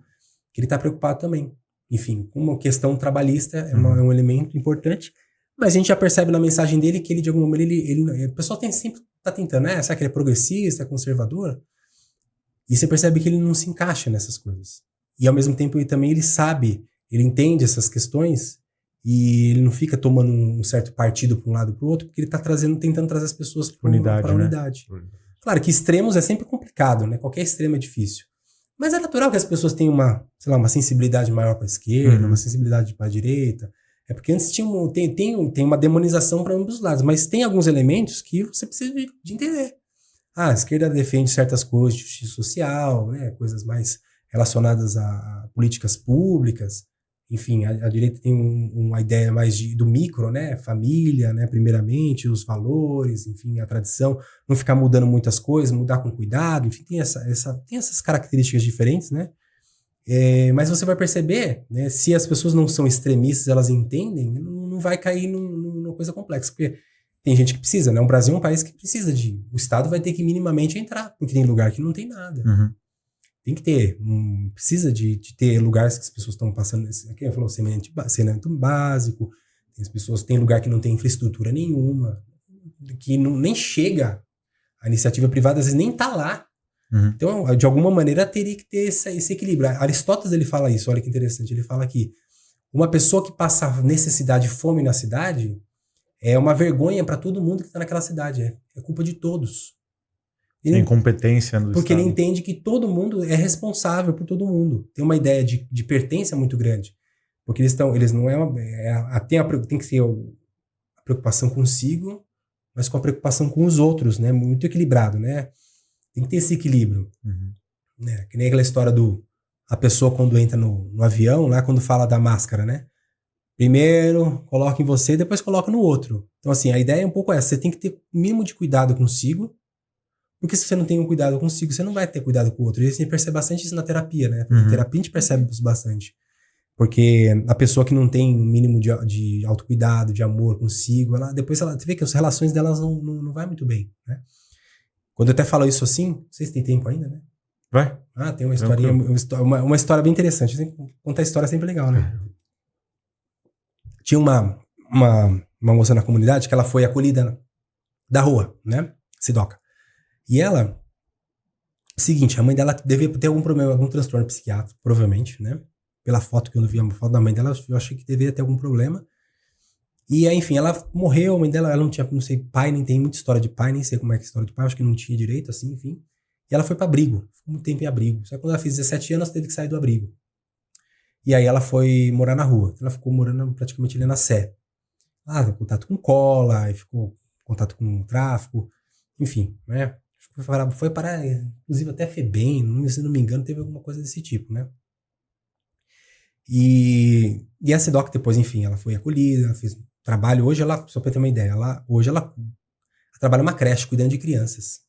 que ele está preocupado também. Enfim, uma questão trabalhista é um elemento importante, mas a gente já percebe na mensagem dele que ele, de alguma maneira, o pessoal sempre está tentando, né? Será que ele é progressista, é conservador? E você percebe que ele não se encaixa nessas coisas. E ao mesmo tempo ele sabe, ele entende essas questões e ele não fica tomando um certo partido para um lado e para o outro, porque ele está tentando trazer as pessoas para a unidade. Claro que extremos é sempre complicado, né? Qualquer extremo é difícil. Mas é natural que as pessoas tenham uma sensibilidade maior para a esquerda, uma sensibilidade para a direita. É porque antes tem uma demonização para ambos os lados, mas tem alguns elementos que você precisa de entender. A esquerda defende certas coisas de justiça social, né? Coisas mais relacionadas a políticas públicas, Enfim, a direita tem uma ideia mais do micro, né? Família, né? Primeiramente, os valores, enfim, a tradição. Não ficar mudando muitas coisas, mudar com cuidado. Enfim, tem essas características diferentes, né? Mas você vai perceber, né? Se as pessoas não são extremistas, elas entendem, não vai cair numa coisa complexa. Porque tem gente que precisa, né? O Brasil é um país que precisa o Estado vai ter que minimamente entrar, porque tem lugar que não tem nada. Uhum. Tem que ter, precisa de ter lugares que as pessoas estão passando, aqui eu falo saneamento básico, tem lugar que não tem infraestrutura nenhuma, que nem chega, a iniciativa privada às vezes nem está lá. Uhum. Então, de alguma maneira, teria que ter esse equilíbrio. Aristóteles, ele fala isso, olha que interessante, ele fala que uma pessoa que passa necessidade e fome na cidade é uma vergonha para todo mundo que está naquela cidade, é culpa de todos. Tem incompetência do porque Estado. Ele entende que todo mundo é responsável por todo mundo. Tem uma ideia de pertença muito grande. Porque eles não tem que ser a preocupação consigo, mas com a preocupação com os outros, né? Muito equilibrado, né? Tem que ter esse equilíbrio. Uhum. Né? Que nem aquela história a pessoa quando entra no avião, lá quando fala da máscara, né? Primeiro coloca em você, depois coloca no outro. Então, assim, a ideia é um pouco essa. Você tem que ter o mínimo de cuidado consigo. Porque se você não tem um cuidado consigo, você não vai ter cuidado com o outro. E a gente percebe bastante isso na terapia, né? Na terapia a gente percebe isso bastante. Porque a pessoa que não tem um mínimo de autocuidado, de amor consigo, depois você vê que as relações delas não vai muito bem, né? Quando eu até falo isso assim, não sei se tem tempo ainda, né? Vai. Tem uma historinha, uma história bem interessante. Contar a história é sempre legal, né? Tinha uma moça na comunidade que ela foi acolhida da rua, né? Sidoca. E ela, seguinte, a mãe dela devia ter algum problema, algum transtorno psiquiátrico, provavelmente, né? Pela foto que eu não vi, a foto da mãe dela, eu achei que deveria ter algum problema. E aí, enfim, ela morreu, a mãe dela, ela não tinha, não sei, pai, nem tem muita história de pai, nem sei como é que é a história de pai, acho que não tinha direito, assim, enfim. E ela foi pra abrigo, ficou muito tempo em abrigo. Só que quando ela fez 17 anos, teve que sair do abrigo. E aí ela foi morar na rua. Ela ficou morando praticamente ali na Sé. Teve contato com cola, aí ficou em contato com tráfico, enfim, né? Foi parar, inclusive até FEBEM, se não me engano, teve alguma coisa desse tipo, né? E a Sidoca depois, enfim, ela foi acolhida, ela fez trabalho. Hoje ela, só pra ter uma ideia, hoje ela trabalha numa creche cuidando de crianças.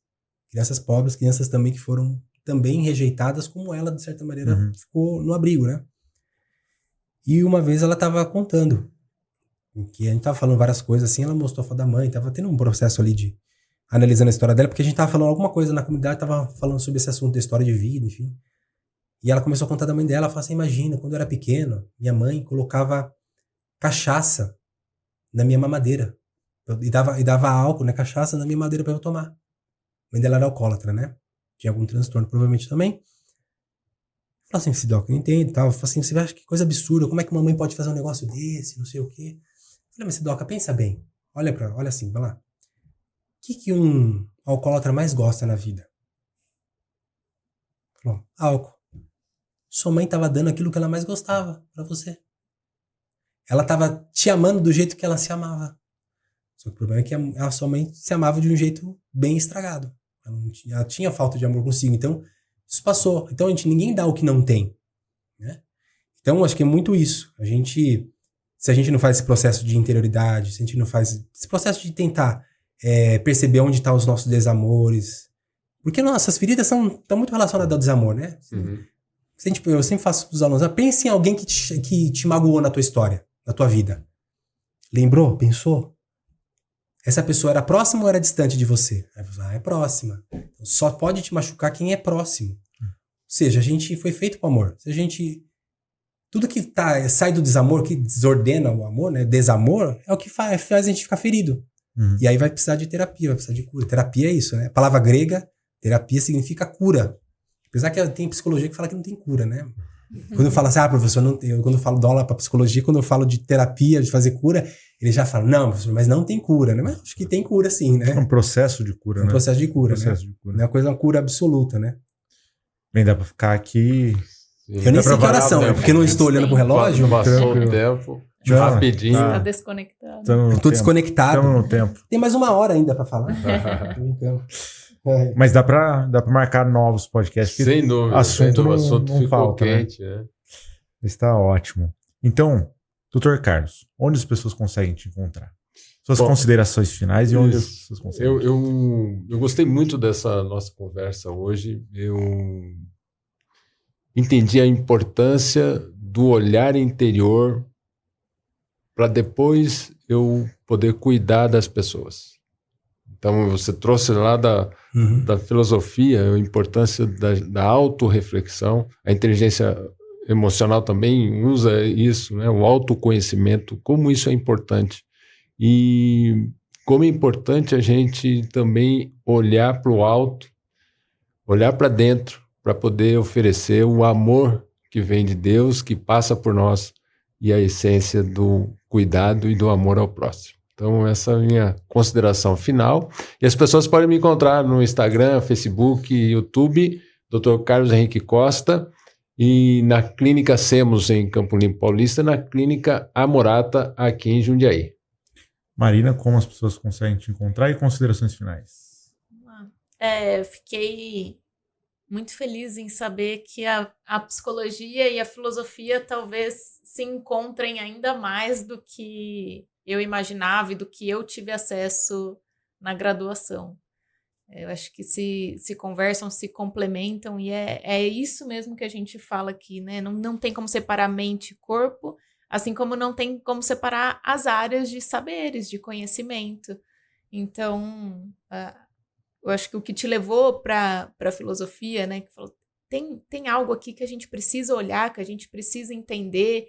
Crianças pobres, crianças também que foram também rejeitadas, como ela, de certa maneira, ficou no abrigo, né? E uma vez ela tava contando, que a gente tava falando várias coisas assim, ela mostrou a foto da mãe, tava tendo um processo ali analisando a história dela, porque a gente tava falando alguma coisa na comunidade, tava falando sobre esse assunto da história de vida, enfim. E ela começou a contar da mãe dela, ela falou assim, imagina, quando eu era pequeno, minha mãe colocava cachaça na minha mamadeira. E dava álcool, né, cachaça na minha mamadeira pra eu tomar. A mãe dela era alcoólatra, né? Tinha algum transtorno, provavelmente também. Falei assim, Sidoca, eu entendo e tal. Eu falei assim, você acha que coisa absurda, como é que uma mãe pode fazer um negócio desse, não sei o quê. Eu falei, mas Sidoca, pensa bem. Olha assim, vai lá. O que um alcoólatra mais gosta na vida? Falou, álcool. Sua mãe estava dando aquilo que ela mais gostava pra você. Ela estava te amando do jeito que ela se amava. Só que o problema é que a sua mãe se amava de um jeito bem estragado. Ela tinha falta de amor consigo. Então, isso passou. Então, ninguém dá o que não tem. Né? Então, acho que é muito isso. Se a gente não faz esse processo de interioridade, se a gente não faz esse processo de tentar perceber onde estão os nossos desamores. Porque nossas feridas estão muito relacionadas ao desamor, né? Uhum. Eu sempre faço para os alunos, pense em alguém que te magoou na tua história, na tua vida. Lembrou? Pensou? Essa pessoa era próxima ou era distante de você? É próxima. Então, só pode te machucar quem é próximo. Ou seja, a gente foi feito com amor. Tudo que sai do desamor, que desordena o amor, né? Desamor, é o que faz a gente ficar ferido. E aí vai precisar de terapia, vai precisar de cura. Terapia é isso, né? A palavra grega, terapia significa cura. Apesar que tem psicologia que fala que não tem cura, né? Quando eu falo assim, professor, não tem. Quando eu falo de aula para psicologia, quando eu falo de terapia, de fazer cura, ele já fala, não, professor, mas não tem cura, né? Mas acho que tem cura sim, né? É um processo de cura, né? Um processo de cura, De cura. Não é uma cura absoluta, né? Bem, dá pra ficar aqui... Eu nem sei que horas são, porque eu não estou olhando pro relógio. Passou o tempo, rapidinho. Tá desconectado. Eu tô desconectado. Estamos no tempo. Tem mais 1 hora ainda pra falar. Mas dá pra marcar novos podcasts. Sem dúvida. Assunto o assunto não ficou falta, quente, né? Está ótimo. Então, Dr. Carlos, onde as pessoas conseguem te encontrar? Suas Bom, considerações finais e onde as pessoas conseguem. Eu gostei muito dessa nossa conversa hoje. Eu entendi a importância do olhar interior para depois eu poder cuidar das pessoas. Então, você trouxe lá da filosofia a importância da autorreflexão. A inteligência emocional também usa isso, né? O autoconhecimento, como isso é importante. E como é importante a gente também olhar para o alto, olhar para dentro, para poder oferecer o amor que vem de Deus, que passa por nós, e a essência do cuidado e do amor ao próximo. Então, essa é a minha consideração final. E as pessoas podem me encontrar no Instagram, Facebook, YouTube, Dr. Carlos Henrique Costa, e na Clínica Semos, em Campo Limpo Paulista, na Clínica Amorata, aqui em Jundiaí. Marina, como as pessoas conseguem te encontrar e considerações finais? Fiquei muito feliz em saber que a psicologia e a filosofia talvez se encontrem ainda mais do que eu imaginava e do que eu tive acesso na graduação. Eu acho que se conversam, se complementam, e é isso mesmo que a gente fala aqui, né? Não tem como separar mente e corpo, assim como não tem como separar as áreas de saberes, de conhecimento. Então, eu acho que o que te levou para a filosofia, né? Que falou, tem algo aqui que a gente precisa olhar, que a gente precisa entender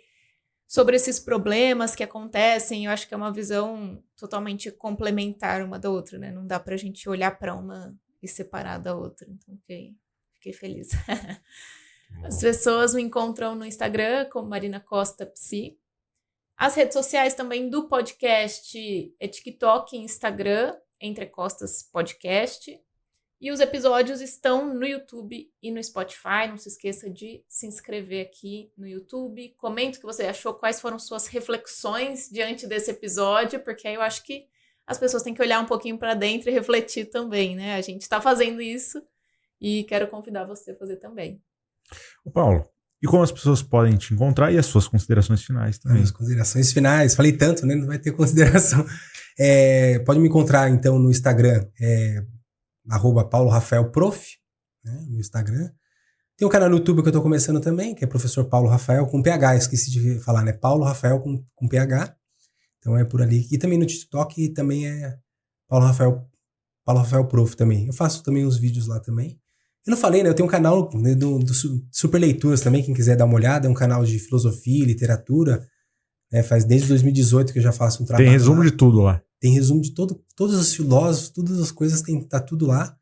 sobre esses problemas que acontecem. Eu acho que é uma visão totalmente complementar uma da outra, né? Não dá para a gente olhar para uma e separar da outra. Então, fiquei feliz. As pessoas me encontram no Instagram como Marina Costa Psi. As redes sociais também do podcast é TikTok e Instagram, Entre Costas Podcast. E os episódios estão no YouTube e no Spotify. Não se esqueça de se inscrever aqui no YouTube. Comenta o que você achou, quais foram suas reflexões diante desse episódio, porque aí eu acho que as pessoas têm que olhar um pouquinho para dentro e refletir também, né? A gente está fazendo isso e quero convidar você a fazer também. Ô Paulo, e como as pessoas podem te encontrar e as suas considerações finais também? As considerações finais. Falei tanto, né? Não vai ter consideração. Pode me encontrar, então, no Instagram, @PauloRafaelProf, né, no Instagram. Tem um canal no YouTube que eu tô começando também, que é Professor Paulo Rafael com PH, esqueci de falar, né? Paulo Rafael com PH. Então é por ali. E também no TikTok também é Paulo Rafael Prof também. Eu faço também uns vídeos lá também. Eu não falei, né? Eu tenho um canal, né, do Super Leituras também, quem quiser dar uma olhada. É um canal de filosofia, literatura. Né, faz desde 2018 que eu já faço um trabalho. Tem resumo lá. De tudo lá. Tem resumo de todos os filósofos, todas as coisas, tá tudo lá.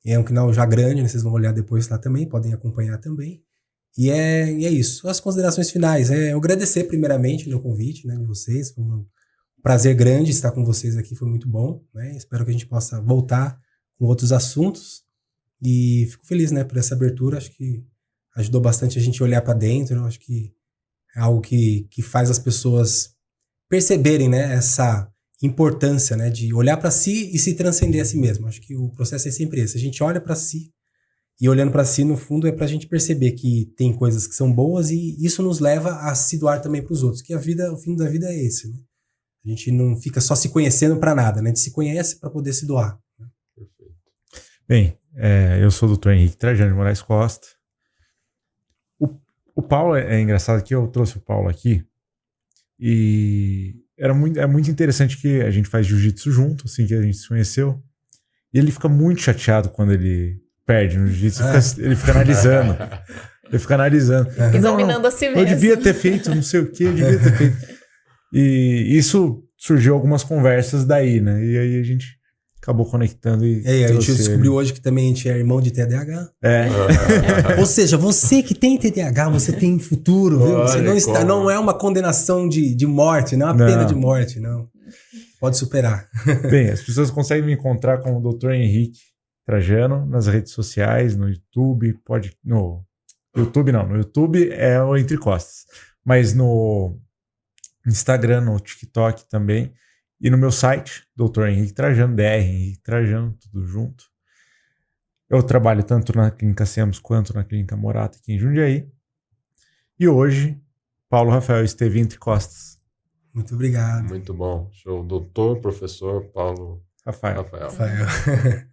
É um canal já grande, né? Vocês vão olhar depois lá também, podem acompanhar também. E é isso. As considerações finais. Eu agradecer primeiramente o convite, né, de vocês. Foi um prazer grande estar com vocês aqui, foi muito bom. Né? Espero que a gente possa voltar com outros assuntos. E fico feliz, né, por essa abertura. Acho que ajudou bastante a gente olhar para dentro. Eu acho que é algo que faz as pessoas perceberem, né, essa importância, né, de olhar para si e se transcender a si mesmo. Acho que o processo é sempre esse. A gente olha para si e olhando para si, no fundo, é para a gente perceber que tem coisas que são boas e isso nos leva a se doar também para os outros. Que o fim da vida é esse, né? A gente não fica só se conhecendo para nada, né? A gente se conhece para poder se doar. Né? Perfeito. Bem, eu sou o Dr. Henrique Trajano de Moraes Costa. O Paulo, é engraçado que eu trouxe o Paulo aqui e é muito interessante que a gente faz jiu-jitsu junto, assim que a gente se conheceu. E ele fica muito chateado quando ele perde no jiu-jitsu. Ele fica analisando. Ele fica analisando. Examinando a si mesmo. Eu devia ter feito não sei o que, eu devia ter feito. E isso surgiu algumas conversas daí, né? E aí a gente acabou conectando e a gente descobriu hoje que também a gente é irmão de TDAH. Ou seja, você que tem TDAH, você tem futuro, viu? Você não é uma condenação de morte, não é uma pena de morte, não. Pode superar. Bem, as pessoas conseguem me encontrar com o Dr. Henrique Trajano nas redes sociais, no YouTube, no YouTube é o Entre Costas, mas no Instagram, no TikTok também. E no meu site, Dr. Henrique Trajano, Dr. Henrique Trajano, tudo junto. Eu trabalho tanto na Clínica Semos quanto na Clínica Amorata aqui em Jundiaí. E hoje Paulo Rafael esteve entre costas. Muito obrigado. Muito bom. Show. Doutor, professor Paulo Rafael. Rafael. Rafael.